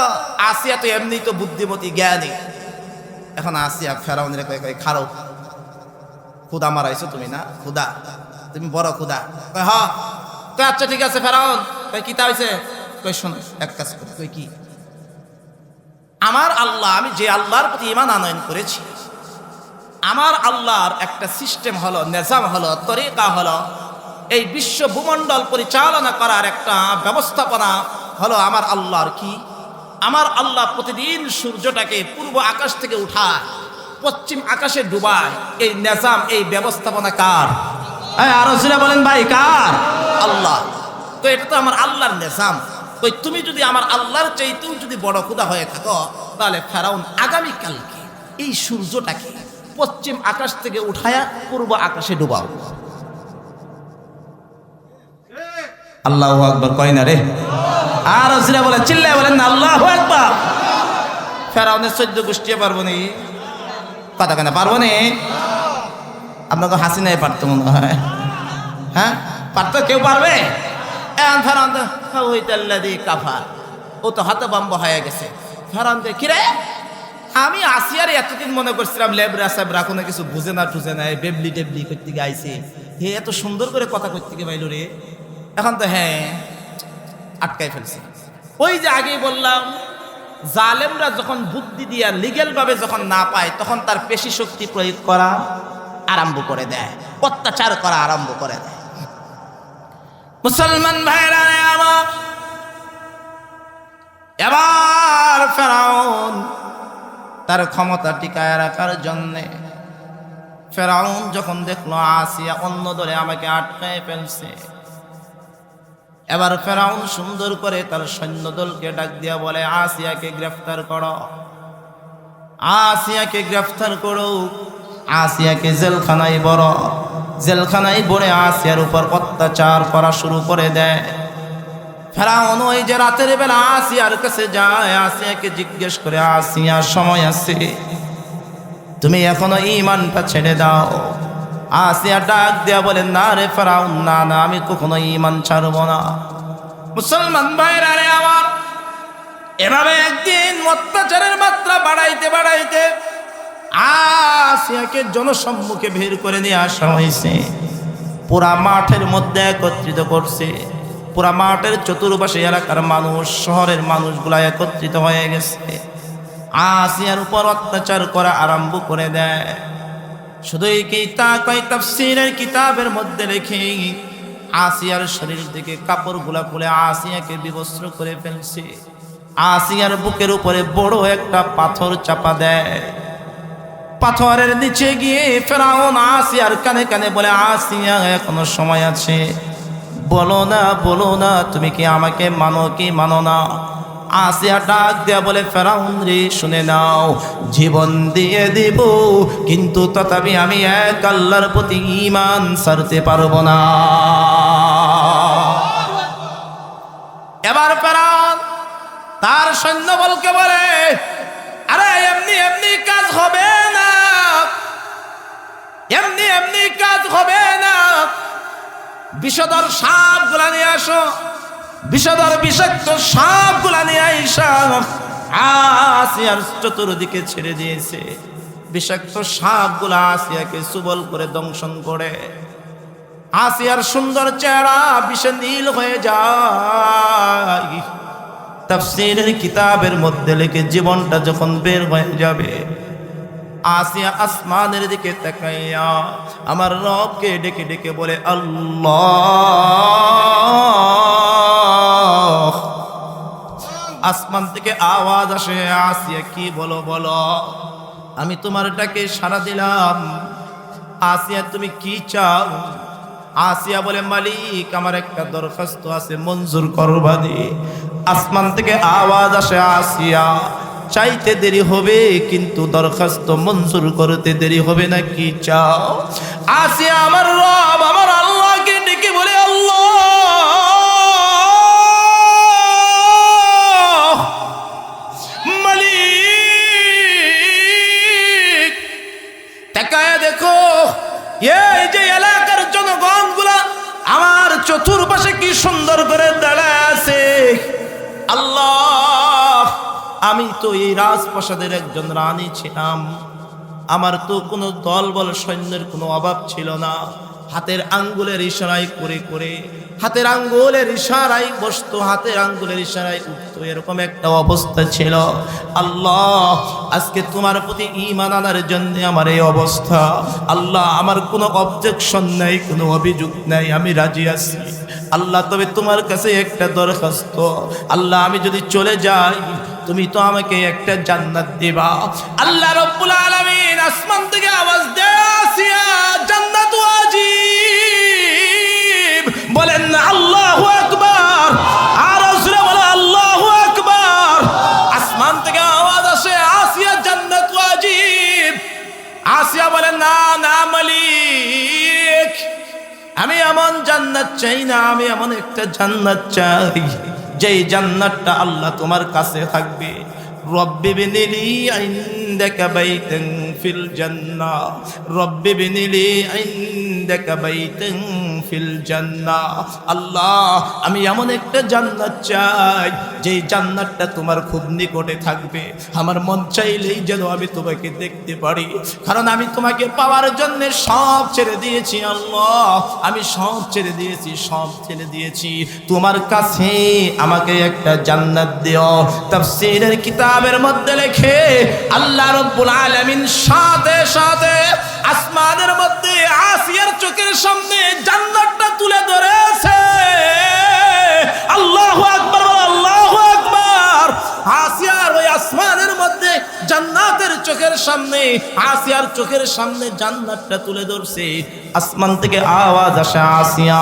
আসিয়া তো এমনি তো বুদ্ধিমতী জ্ঞানী। এখন আসিয়া ফেরাউনের কয় কয় খারো, খুদা মারাইছো তুমি না? খুদা তুমি বড় খুদা? কয় হ্যাঁ। কয় আচ্ছা ঠিক আছে ফেরাউন। কয় কি তা হইছে? কয় শোনো এক কাজ করি। কয় কি? আমার আল্লাহ, আমি যে আল্লাহর প্রতি ঈমান আনয়ন করেছি, আমার আল্লাহর একটা সিস্টেম হলো, নিজাম হলো, তরিকা হলো, এই বিশ্ব ভূমণ্ডল পরিচালনা করার একটা ব্যবস্থাপনা হলো আমার আল্লাহর। কি? আমার আল্লাহ প্রতিদিন সূর্যটাকে পূর্ব আকাশ থেকে উঠায়, পশ্চিম আকাশে ডুবায়। এই নিজাম, এই ব্যবস্থাপনা কার? আরো জোরে বলেন ভাই, কার? আল্লাহ। তো এটা তো আমার আল্লাহর নিজাম। ওই তুমি যদি আমার আল্লাহর চাইতেও যদি বড় খুদা হয়ে থাকো, তাহলে ফেরাউন আগামীকালকে এই সূর্যটাকে পশ্চিম আকাশ থেকে উঠায়া পূর্ব আকাশে ডুবাও। আল্লাহু আকবার কয় না রে? আর জিরা বলে চিল্লায় বলেন না আল্লাহু আকবার। ফেরাউনের 14 গোষ্ঠী পারবো নি? কথা কেন পারবো নি? আপনাকে হাসি নাই পারতো মনে হয়। হ্যাঁ পারতো? কেউ পারবে? ফেরাউন কাফার, ও তো হতভম্ব হয়ে গেছে। ফেরাউন কিরে, আমি আসিয়ার এতদিন মনে করছিলাম লেবরা সাবরা, কোনো কিছু বুঝে না টুঝে না, বেবলি টেবলি করতে গিয়ে আইছে, হে এত সুন্দর করে কথা করতে গিয়ে পাইল রে। এখন তো হ্যাঁ আটকাই ফেলছে। ওই যে আগেই বললাম, জালেমরা যখন বুদ্ধি দিয়া লিগেল ভাবে যখন না পায়, তখন তার পেশি শক্তি প্রয়োগ করা আরম্ভ করে দেয়, অত্যাচার করা আরম্ভ করে দেয়। মুসলমান ভাইরা আমার, এবার ফেরাউন তার ক্ষমতা টিকায় রাখার জন্যে, ফেরাউন যখন দেখলো আসিয়া অন্য দলে আমাকে আটকায় ফেলছে, এবার ফেরাউন সুন্দর করে তার সৈন্যদলকে ডাক দিয়া বলে, আসিয়াকে গ্রেফতার করো, আসিয়াকে গ্রেফতার করো, আসিয়াকে জেলখানায় বড়, জেলখানায় বড়ে আসিয়ার উপর অত্যাচার করা শুরু করে দেয়। ফেরাউন ওই যে রাতের বেলা আসিয়ার কাছে যায়, আসিয়াকে জিজ্ঞেস করে, আসিয়া সময় আছে, তুমি এখনো ঈমানটা ছেড়ে দাও। আসিয়া ডাক দিয়া বলেন, না রে ফেরাউন, না না, আমি কখনো ঈমান ছাড়ব না। মুসলমান ভাইরা রে আমার, এভাবে একদিন অত্যাচারের মাত্রা বাড়াইতে বাড়াইতে আসিয়াকে জনসম্মুখে বের করে নিয়ে আসা হয়েছে। পুরা মাঠের মধ্যে একত্রিত করছে, পুরা মাঠের চতুর্পাশে এলাকার মানুষ, শহরের মানুষগুলা একত্রিত হয়ে গেছে, আসিয়ার উপর অত্যাচার করা আরম্ভ করে দেয়। শুধুই কি তা কয়, তাফসীরের কিতাবের মধ্যে লেখে আসিয়ার শরীর থেকে কাপড়গুলা খুলে আসিয়াকে বিবস্ত্র করে ফেলছে। আসিয়ার বুকের উপরে বড় একটা পাথর চাপা দেয়। পাথরের নিচে গিয়ে ফেরাউন আসিয়ার কানে কানে বলে, আসিয়া এখনো সময় আছে, বলো না বলো না, তুমি কি আমাকে মানো কি মানো না? আসিয়া ডাক দেয়া বলে, ফেরাউন রে শুনে নাও, জীবন দিয়ে দিব, কিন্তু তথাপি আমি এক আল্লাহর প্রতি ঈমান ছাড়তে পারবো না। এবার ফেরাউন তার সৈন্যবলকে বলে, আরে এমনি এমনি কাজ হবে না, এমনি এমনি কাজ হবে না, বিষধর সাপ গুলা নিয়ে আসো, বিষধর বিষাক্ত সাপ গুলা নিয়ে আইসা আসিয়ার চতুর্দিকে ছেড়ে দিয়েছে। বিষাক্ত সাপ গুলা আসিয়াকে সুবল করে দংশন করে। আসিয়ার সুন্দর চেহারা বিষে নীল হয়ে যায়। তাফসীরের কিতাবের মধ্যে লিখে জীবনটা যখন বের হয়ে যাবে, আসিয়া আসমানের দিকে তাকাইয়া আমার রবকে ডেকে ডেকে বলে আল্লাহ। আসমান থেকে আওয়াজ আসে, আসিয়া কি বলো বলো, আমি তোমার ডাকে সাড়া দিলাম। আসিয়া তুমি কি চাও? আসিয়া বলে মালিক আমার একটা দরখাস্ত আছে, মঞ্জুর করবা দি। আসমান থেকে আওয়াজ আসে, আসিয়া চাইতে দেরি হবে কিন্তু দরখাস্ত মঞ্জুর করতে দেরি হবে না, কি চাও? আসিয়া আমার রব আমার আল্লাহকে ডেকে বলে আল্লাহ মালিক, তাকায়া দেখো এই যে এলাকার জনগণগুলা আমার চতুর্পাশে কি সুন্দর করে দাঁড়ায় আছে। আল্লাহ আমি তো এই রাজপ্রাসাদের একজন রানী ছিলাম, আমার তো কোনো দলবল সৈন্যের কোনো অভাব ছিল না। হাতের আঙ্গুলের ইশারায় করে করে, হাতের আঙ্গুলের ইশারায় বসতো, হাতের আঙ্গুলের ইশারায় উঠতো, এরকম একটা অবস্থা ছিল। আল্লাহ আজকে তোমার প্রতি ঈমান আনার জন্য আমার এই অবস্থা। আল্লাহ আমার কোনো অবজেকশন নাই, কোনো অভিযোগ নাই, আমি রাজি আছি। আল্লাহ তবে তোমার কাছে একটা দরখাস্ত, আল্লাহ আমি যদি চলে যাই তুমি তো আমাকে একটা জান্নাত দিবা। আল্লাহ রাব্বুল আলামিন আসমান থেকে আওয়াজ দেয়, আসিয়া জান্নাত ওয়াজিব। বলেন আল্লাহু আকবার, আর জোরে বলে আল্লাহু আকবার। আসমান থেকে আওয়াজ আসে, আসিয়া জান্নাত ওয়াজিব। আসিয়া বলে না না মালিক, আমি এমন জান্নাত চাই না, আমি এমন একটা জান্নাত চাই যেই জান্নাতটা আল্লাহ তোমার কাছে থাকবে। রব্বি বিনিলি ইনদাকা বাইতান ফিল জান্নাহ, রব্বি বিনিলি ইনদাকা বাইতান ফিল জান্নাহ। আল্লাহ আমি এমন একটা জান্নাত চাই যেই জান্নাতটা তোমার খুব নিকটে থাকবে। আমার মন চাইলেই যেন আমি তোমাকে দেখতে পারি, কারণ আমি তোমাকে পাওয়ার জন্য সব ছেড়ে দিয়েছি। আল্লাহ আমি সব ছেড়ে দিয়েছি, সব ছেড়ে দিয়েছি তোমার কাছে, আমাকে একটা জান্নাত দিও। তাফসীরের কিতাবের মধ্যে লেখে আল্লাহ রাব্বুল আলামিন সাথে সাথে আসমানের মধ্যে আসিয়ার চোখের সামনে জান্নাতটা তুলে ধরেছে। আল্লাহু আকবার, আল্লাহু আকবার। আসিয়ার ওই আসমানের মধ্যে জান্নাতের চোখের সামনে, আসিয়ার চোখের সামনে জান্নাতটা তুলে ধরছে। আসমান থেকে আওয়াজ আসে, আসিয়া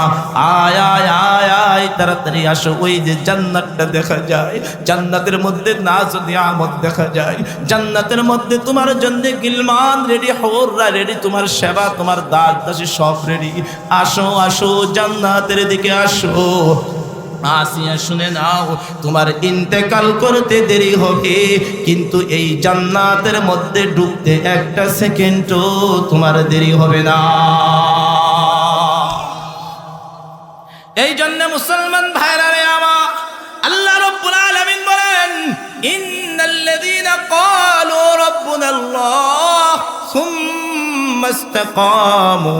আয় আয় আয় আয়, তাড়াতাড়ি আসো, ওই যে জান্নাতটা দেখা যায়, জান্নাতের মধ্যে নাজ নিয়ামত দেখা যায়, জান্নাতের মধ্যে তোমার জন্য গিলমান রেডি, হৌররা রেডি, তোমার সেবা তোমার দাস দাসী সব রেডি। আসো আসো জান্নাতের দিকে আসো। আসিয়া শুনে নাও, তোমার ইন্তেকাল করতে দেরি হবে কিন্তু এই জান্নাতের মধ্যে ঢুকতে একটা সেকেন্ডও তোমার দেরি হবে না। এই জন্য মুসলমান ভাইরা রে আমার, আল্লাহ রাব্বুল আলামিন বলেন ইন্নাল্লাযীনা ক্বালু রাব্বুনাল্লাহ সুম্মা ইসতাকামু,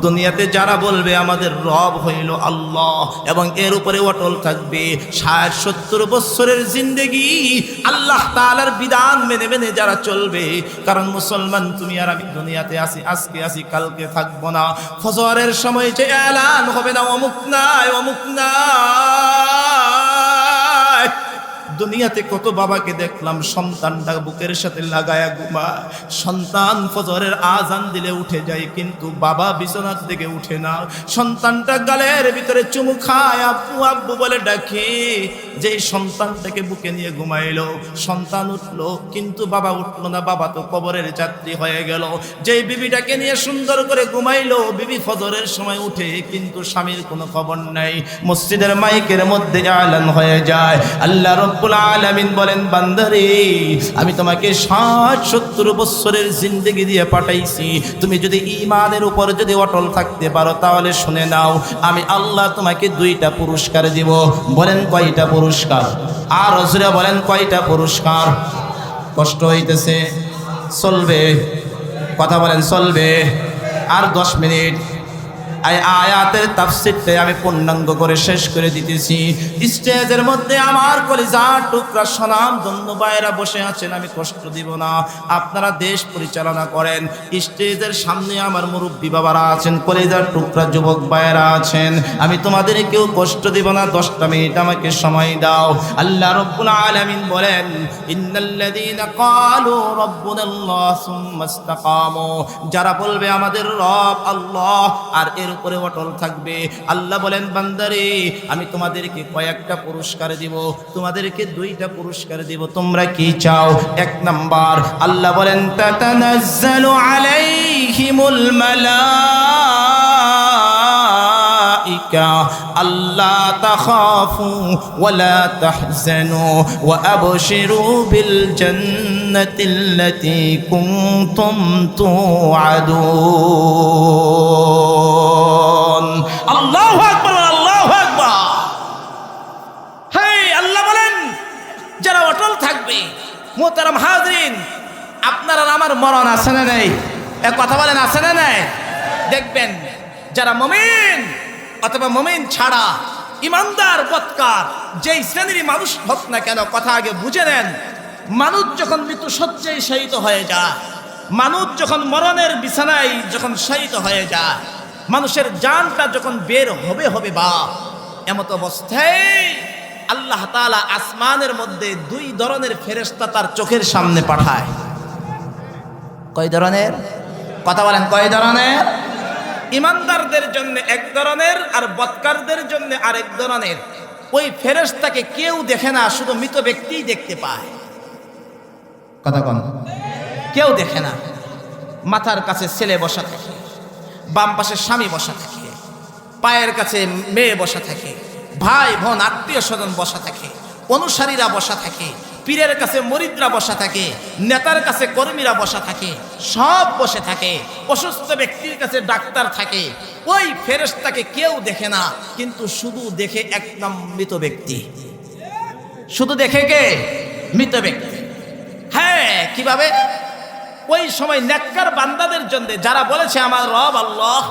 দুনিয়াতে যারা বলবে আমাদের রব হইল আল্লাহ এবং এর উপরে অটল থাকবে ৬০-৭০ বছরের জিন্দেগি আল্লাহ তাআলার বিধান মেনে মেনে যারা চলবে। কারণ মুসলমান তুমি আর আমি দুনিয়াতে আসি, আজকে আসি কালকে থাকবো না। ফজরের সময় যে এলান হবে না অমুক নাই অমুক নাই। দুনিয়াতে কত বাবাকে দেখলাম সন্তানটা বুকের সাথে লাগায়া ঘুমায়, সন্তান ফজরের আজান দিলে উঠে যায় কিন্তু বাবা বিছানার থেকে উঠে না। সন্তানটা গালের ভিতরে চুমু খায়, আব্বু আব্বু বলে ডাকে। যেই সন্তানটাকে বুকে নিয়ে ঘুমাইলো, সন্তান উঠলো কিন্তু বাবা উঠলো না, বাবা তো কবরের যাত্রী হয়ে গেল। যেই বিবিটাকে নিয়ে সুন্দর করে ঘুমাইলো, বিবি ফজরের সময় উঠে কিন্তু স্বামীর কোনো খবর নাই। মসজিদের মাইকের মধ্যে এলান হয়ে যায়, আল্লাহ রাব্বুল আলামিন বলেন বান্দারে আমি তোমাকে ৬০-৭০ বছরের জিন্দেগি দিয়ে পাঠাইছি, তুমি যদি ঈমানের উপর যদি অটল থাকতে পারো তাহলে শুনে নাও আমি আল্লাহ তোমাকে 2টা পুরস্কার দিব। বলেন কয়টা পুরস্কার? আর রাসূল বলেন কয়টা পুরস্কার? কষ্ট হইতেছে, চলবে, কথা বলেন চলবে, আর 10 মিনিট। এই আয়াতের তাফসীরটাই আমি পূর্ণাঙ্গ করে শেষ করে দিতেছি। স্টেজের মধ্যে আমার কলিজার টুকরা স্বনামধন্য ভাইয়েরা বসে আছেন, আমি কষ্ট দিব না। আপনারা দেশ পরিচালনা করেন, স্টেজের সামনে আমার মুরব্বী বাবারা আছেন, কলিজার টুকরা যুবক ভাইয়েরা আছেন, আমি তোমাদের কেউ কষ্ট দিব না। 10টা মিনিট আমাকে সময় দাও। আল্লাহ রাব্বুল আলামিন বলেন, ইন্নাল্লাযীনা ক্বালু রাব্বুনাল্লাহ সুম্মা ইসতাকামু, যারা বলবে আমাদের রব আল্লাহ আর এর উপরে অটল থাকবে, আল্লাহ বলেন বান্দারে আমি তোমাদেরকে কয়েকটা পুরস্কার দিব, তোমাদেরকে 2টা পুরস্কার দিব। তোমরা কি চাও? 1 নাম্বার, আল্লাহ বলেন তাতানাজ্জালু আলাইহিমুল মালাইকা আল্লা তাখাফু ওয়ালা তাহজানু ওয়া আবশিরু বিল জান্নাতিল্লাতী কুনতুম তুআদুন। আল্লাহু আকবার, আল্লাহু আকবার। হে আল্লাহ বলেন যারা অটল থাকবে। মোহতারাম হাজরিন, আপনারা আমার মরণ আছে না নেই? এক কথা বলেন, আছে না নাই? দেখবেন যারা মুমিন অথবা মুমিন ছাড়া ইমানদার বৎকার যেই শ্রেণীর মানুষ হোক না কেন, কথা আগে বুঝে নেন। মানুষ যখন মৃত্যু শয্যায় শয়িত হয়ে যায়, মানুষ যখন মরণের বিছানায় যখন শয়িত হয়ে যায়, মানুষের জানটা যখন বের হবে বা এমত অবস্থায় আল্লাহ তাআলা আসমানের মধ্যে 2 ধরনের ফেরেশতা তার চোখের সামনে পাঠায়। কয় ধরনের? কথা বলেন, কয় ধরনের? ইমানদারদের জন্য 1 ধরনের আর বৎকারদের জন্য আরেক ধরনের। ওই ফেরেশতাকে কেউ দেখে না, শুধু মৃত ব্যক্তিই দেখতে পায়। কথা কোন? কেউ দেখে না। মাথার কাছে ছেলে বসা থাকে, বাম পাশে স্বামী বসা থাকে, পায়ের কাছে মেয়ে বসা থাকে, ভাই বোন আত্মীয় স্বজন বসা থাকে, অনুসারীরা বসা থাকে, পীরের কাছে মুরিদরা বসা থাকে, নেতার কাছে কর্মীরা বসা থাকে, সব বসে থাকে। অসুস্থ ব্যক্তির কাছে ডাক্তার থাকে। ওই ফেরেশতাকে কেউ দেখে না, কিন্তু শুধু দেখে একদম মৃত ব্যক্তি। শুধু দেখে কে? মৃত ব্যক্তি। হ্যাঁ, কিভাবে? ওই সময় নেককার বান্দাদের জন্য, যারা বলেছে আমার রব আল্লাহ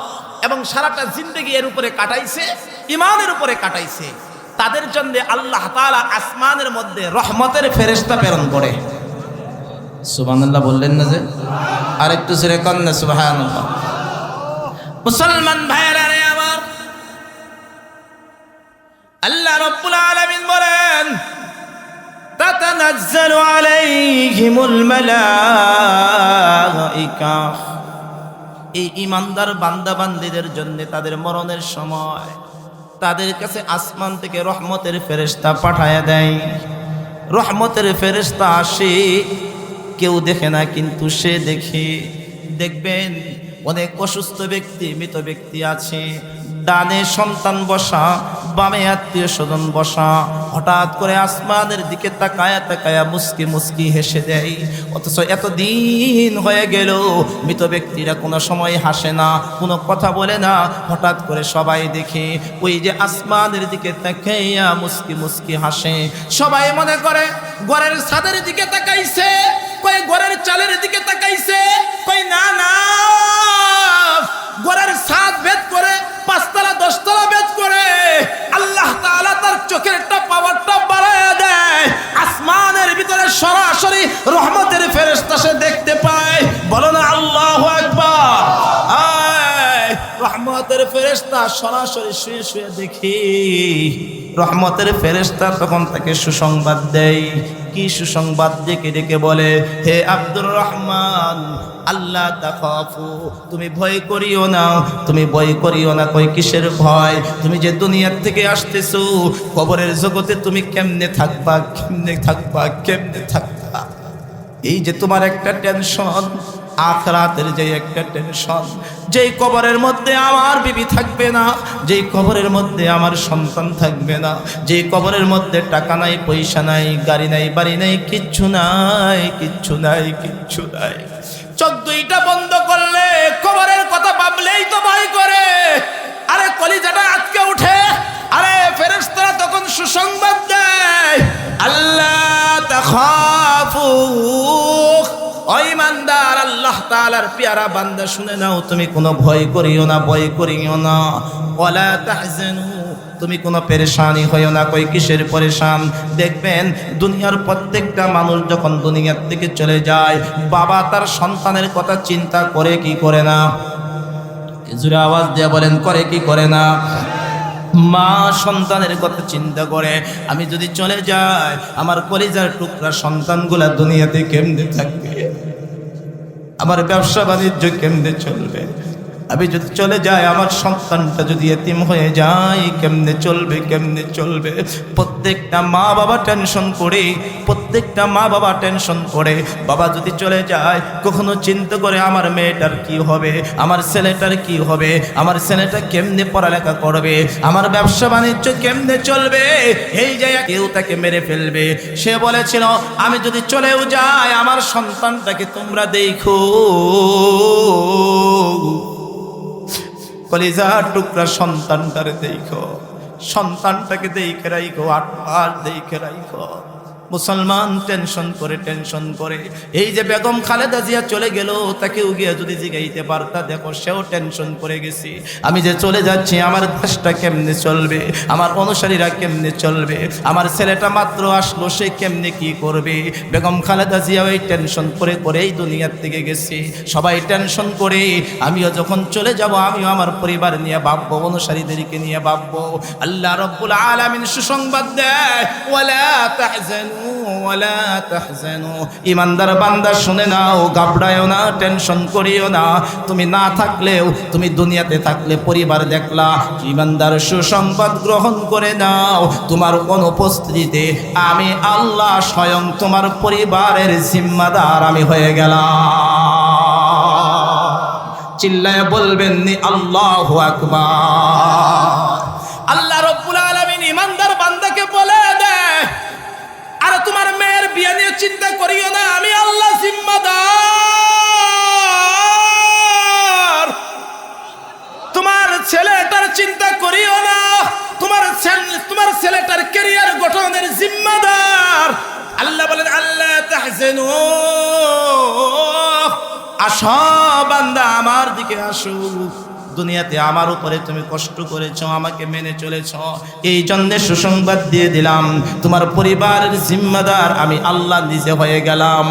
এবং সারাটা জিন্দেগি এর উপরে কাটাইছে, ইমানের উপরে কাটাইছে, তাদের জন্য আল্লাহ তাআলা আসমানের মধ্যে রহমতের ফেরেশতা প্রেরণ করে। সুবহানাল্লাহ বললেন না যে? আরেকটু জোরে কর না সুবহানাল্লাহ। মুসলমান ভাইরা রে আমার, আল্লাহ রাব্বুল আলামিন বলেন তাতানাজ্জালু আলাইহিমুল মালাইকা, এই ঈমানদার বান্দা বান্দীদের জন্য তাদের মরণের সময় তাদের কাছে আসমান থেকে রহমতের ফেরেশতা পাঠায়া দেয়। রহমতের ফেরেশতা আসে, কেউ দেখে না কিন্তু সে দেখে। দেখবেন অনেক অসুস্থ ব্যক্তি, মৃত ব্যক্তি আছে, ডানে সন্তান বসা, বামে আত্মীয় স্বজন বসা, হঠাৎ করে আসমানের দিকে তাকায়া তাকায়া মুস্কি মুস্কি হেসে দেয়। অথচ এতদিন হয়ে গেল মৃত ব্যক্তিরা কোনো সময় হাসে না, কোনো কথা বলে না। হঠাৎ করে সবাই দেখে ওই যে আসমানের দিকে তাকাইয়া মুস্কি মুস্কি হাসে। সবাই মনে করে ঘরের ছাদের দিকে তাকাইছে, কই ঘরের চালের দিকে তাকাইছে, কই না না, ঘরের ছাদ ভেদ করে 5 তলা 10 তলা ভেদ করে আল্লাহ তাআলা তার চোখের একটা পাওয়ারটা বাড়ায় দেয়। আসমানের ভিতরে সরাসরি রহমতের ফেরেশতা সে দেখতে পায়। বলো না আল্লাহু আকবার। রহমতের ফেরেশতা সরাসরি শুয়ে শুয়ে দেখি। রহমতের ফেরেশতা তখন তাকে সুসংবাদ দেয়। কি সুসংবাদ? ডেকে ডেকে বলে, হে আব্দুর রহমান, আল্লাহ তাখাফু, তুমি ভয় করিও না, তুমি ভয় করিও না। কই কিসের ভয়? তুমি যে দুনিয়ার থেকে আসতেছো, কবরের জগতে তুমি কেমনে থাকবা, কেমনে থাকবা, কেমনে থাকবা? এই যে তোমার একটা টেনশন, আখিরাতের যে একটা টেনশন, যেই কবরের মধ্যে আমার বিবি থাকবে না, যেই কবরের মধ্যে আমার সন্তান থাকবে না, যেই কবরের মধ্যে টাকা নাই, পয়সা নাই, গাড়ি নাই, বাড়ি নাই, কিচ্ছু নাই, কিচ্ছু নাই, কিচ্ছু নাই। চোখ দুইটা বন্ধ করলে কবরের কথা ভাবলেই তো ভয় করে। আরে কলিজাটা আটকে উঠে। আরে ফেরেশতারা তখন সুসংবাদ দেয়, আল্লাহ তাখাফু, ও ঈমানদার, আল্লাহ তাআলা তাআলার পেয়ারা বান্দা শুনে নাও, তুমি কোনো ভয় করিও না, ভয় করিও না। ওয়ালা তাহজানু, তুমি কোনো পেরেশানি হইও না। কই কিসের পরেশান? দেখবেন দুনিয়ার প্রত্যেকটা মানুষ যখন দুনিয়ার থেকে চলে যায়, বাবা তার সন্তানের কথা চিন্তা করে কি করে না? জোরে আওয়াজ দিয়ে বলেন, করে কি করে না? মা সন্তানের কথা চিন্তা করে, আমি যদি চলে যাই আমার কলিজার টুকরা সন্তানগুলা দুনিয়াতে কেমনে থাকবে, আমার ব্যবসা বাণিজ্য কেমনে চলবে, আমি যদি চলে যাই আমার সন্তানটা যদি এতিম হয়ে যায় কেমনে চলবে, কেমনে চলবে? প্রত্যেকটা মা বাবা টেনশন করে, প্রত্যেকটা মা বাবা টেনশন করে। বাবা যদি চলে যায় কখনো চিন্তা করে আমার মেয়েটার কি হবে, আমার ছেলেটার কি হবে, আমার ছেলেটা কেমনে পড়ালেখা করবে, আমার ব্যবসা বাণিজ্য কেমনে চলবে। এই জায়গায় কেউ তাকে মেরে ফেলবে। সে বলেছিল আমি যদি চলেও যাই আমার সন্তানটাকে তোমরা দেখো, কলিজার টুকরা সন্তানটারে দেখো, সন্তানটাকে দেখে রাখো, 8 মাস দেখে রাখো। মুসলমান টেনশন করে, টেনশন করে। এই যে বেগম খালেদা জিয়া চলে গেল, তাকেও গিয়ে যদি জিগাইতে পারতা, দেখো সেও টেনশন করে গেছি, আমি যে চলে যাচ্ছি আমার দেশটা কেমনে চলবে, আমার অনুসারীরা কেমনে চলবে, আমার ছেলেটা মাত্র আসলো সে কেমনে কি করবে। বেগম খালেদা জিয়া ওই টেনশন করে করেই দুনিয়ার থেকে গেছি। সবাই টেনশন করে, আমিও যখন চলে যাব আমিও আমার পরিবার নিয়ে ভাববো, অনুসারীদেরকে নিয়ে ভাববো। আল্লাহ রাব্বুল আলামিন সুসংবাদ দেয়, ওয়ালা তাহজানু ওয়ালা তাহজানু। ইমানদার বান্দা শুনে নাও, ঘাবড়ায়ও না, টেনশন করিও না। তুমি না থাকলেও, তুমি দুনিয়াতে থাকলে পরিবার দেখলা, ইমানদার সুসংবাদ গ্রহণ করে নাও। তোমার অনুপস্থিতিতে আমি আল্লাহ স্বয়ং তোমার পরিবারের জিম্মাদার আমি হয়ে গেলাম। চিল্লায় বলবেন নি আল্লাহু আকবার। আল্লাহ রাব্বুল আলামিন ইমানদার বান্দাকে বলে দেয়, আরে তোমার মেয়ের বিয়ে নিয়ে চিন্তা করিও না, আমি আল্লাহ জিম্মাদার। তোমার ছেলেটার চিন্তা করিও না, তোমার ছেলেটার ক্যারিয়ার গঠনের জিম্মাদার আল্লাহ বলেন। আল্লাহ তাহজানু, আসো বান্দা আমার দিকে আসো। দুনিয়াতে আমার উপরে তুমি কষ্ট করেছ, আমাকে মেনে চলেছ, এই জন্য সুসংবাদ দিয়ে দিলাম, তোমার পরিবারের জিম্মাদার আমি আল্লাহ নিজে হয়ে গেলাম।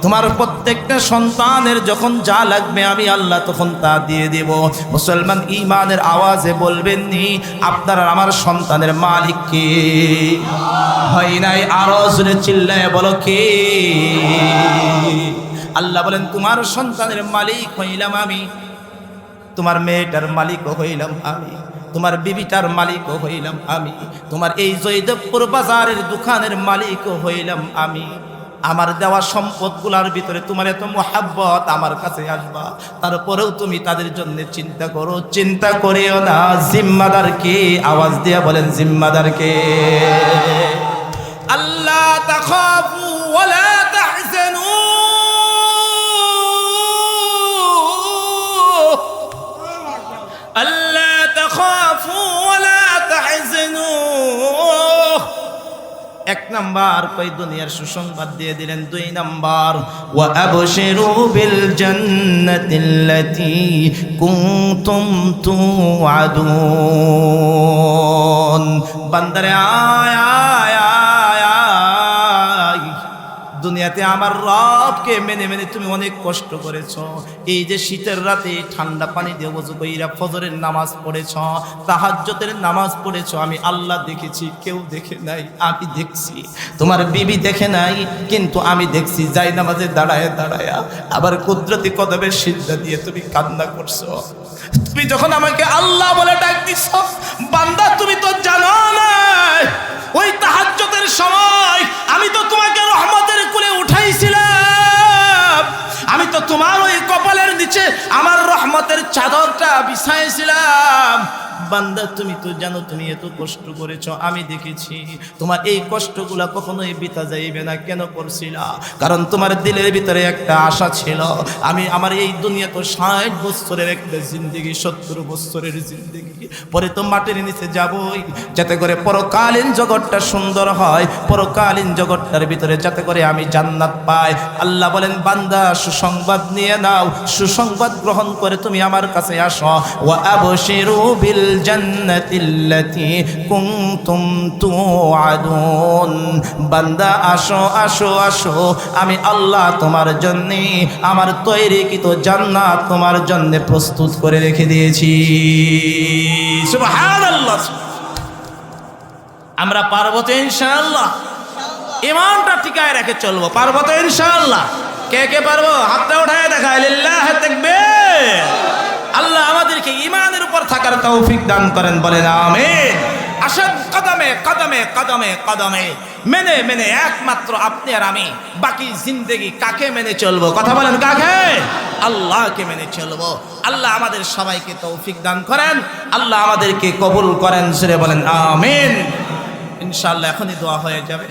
তোমার প্রত্যেকটা সন্তানের যখন যা লাগবে আমি আল্লাহ তখন তা দিয়ে দেব। মুসলমান ঈমানের আওয়াজে বলবেন নি, আপনার আর আমার সন্তানের মালিক কে? হয় নাই? আরো জোরে চিল্লায় বলো কে? আল্লাহ বলেন তোমার সন্তানের মালিক হইলাম আমি, তোমার মেয়েটার মালিকও হইলাম আমি, তোমার বিবিটার মালিকও হইলাম আমি, তোমার এই জয়দেবপুর বাজারের দোকানের মালিকও হইলাম আমি। আমার দেওয়া সম্পদগুলোর ভিতরে তোমার এত মোহাব্বত, আমার কাছে আসবা, তারপরেও তুমি তাদের জন্য চিন্তা করো। চিন্তা করিও না, জিম্মাদার কে? আওয়াজ দিয়ে বলেন জিম্মাদার কে? আল্লাহ তাখাফু ওয়ালা তাহজানু, আল্লাহ তাখাফু ওয়ালা তাহজানু। এক নাম্বার কই দুনিয়ার সুসংবাদ দিয়ে দিলেন। 2 নাম্বার, ওয়া আবশিরু বিল জান্নাতিল্লাতী কুনতুম তুআদুন। বান্দারে আয় আয় আয় আয়, দুনিয়াতে আমার রবকে মেনে মেনে তুমি অনেক কষ্ট করেছ। এই যে শীতের রাতে ঠান্ডা পানি দিয়ে ওযু কইরা ফজরের নামাজ পড়েছ, তাহাজ্জুদের নামাজ পড়েছ, আমি আল্লাহ দেখেছি, কেউ দেখে নাই, আমি দেখছি। তোমার বিবি দেখে নাই, কিন্তু আমি দেখছি। যাই নামাজে দাঁড়ায় দাঁড়ায় আবার কুদরতি কদমে সিজদা দিয়ে তুমি কান্না করছো। তুমি যখন আমাকে আল্লাহ বলে ডাক দিছ, বান্দা তুমি তো জানো না ওই তাহাজ্জুদের সময় আমি তো তোমাকে রহমতের কোলে উঠাইছিলাম, আমি তো তোমার ওই কপালের নিচে আমার রহমতের চাদরটা বিছাইছিলাম। বান্দা তুমি তো জানো তুমি এত কষ্ট করেছো, আমি দেখেছি তোমার এই কষ্টগুলা কখনোই বিতা যাইবে না। কেন করছিলা? কারণ তোমার দিলের ভিতরে একটা আশা ছিল, আমি আমার এই দুনিয়া তো 60 বছরের একটা জিন্দেগি, 70 বছরের জিন্দেগি, পরে তো মাটির নিচে যাবই, যাতে করে পরকালীন জগৎটা সুন্দর হয়, পরকালীন জগৎটার ভিতরে যাতে করে আমি জান্নাত পাই। আল্লাহ বলেন বান্দা সুসংবাদ নিয়ে নাও, সুসংবাদ গ্রহণ করে তুমি আমার কাছে আসো। ওয়া আবশিরু বিল জান্নাতিল্লাতী কুনতুম তুআদুন। বান্দা আসো আসো আসো, আমি আল্লাহ তোমার জন্য আমার তৈরিকৃত জান্নাত তোমার জন্য প্রস্তুত করে রেখে দিয়েছি। সুবহানাল্লাহ। আমরা পারবো তো ইনশাআল্লাহ? ঈমানটা টিকায় রেখে চলবো, পারবো তো ইনশাআল্লাহ? কে কে পারবো? হাতটা উঠায় দেখায়, লিল্লাহি তাকবীর। আল্লাহ আমাদেরকে ঈমানের উপর থাকার তৌফিক দান করেন, বলেন আমিন। আসেন কদমে কদমে কদমে কদমে মেনে মেনে একমাত্র আপনি আর আমি বাকি জিন্দেগি কাকে মেনে চলবো? কথা বলেন কাকে? আল্লাহকে মেনে চলবো। আল্লাহ আমাদের সবাইকে তৌফিক দান করেন, আল্লাহ আমাদেরকে কবুল করেন, জোরে বলেন আমিন। ইনশাআল্লাহ এখনই দোয়া হয়ে যাবে।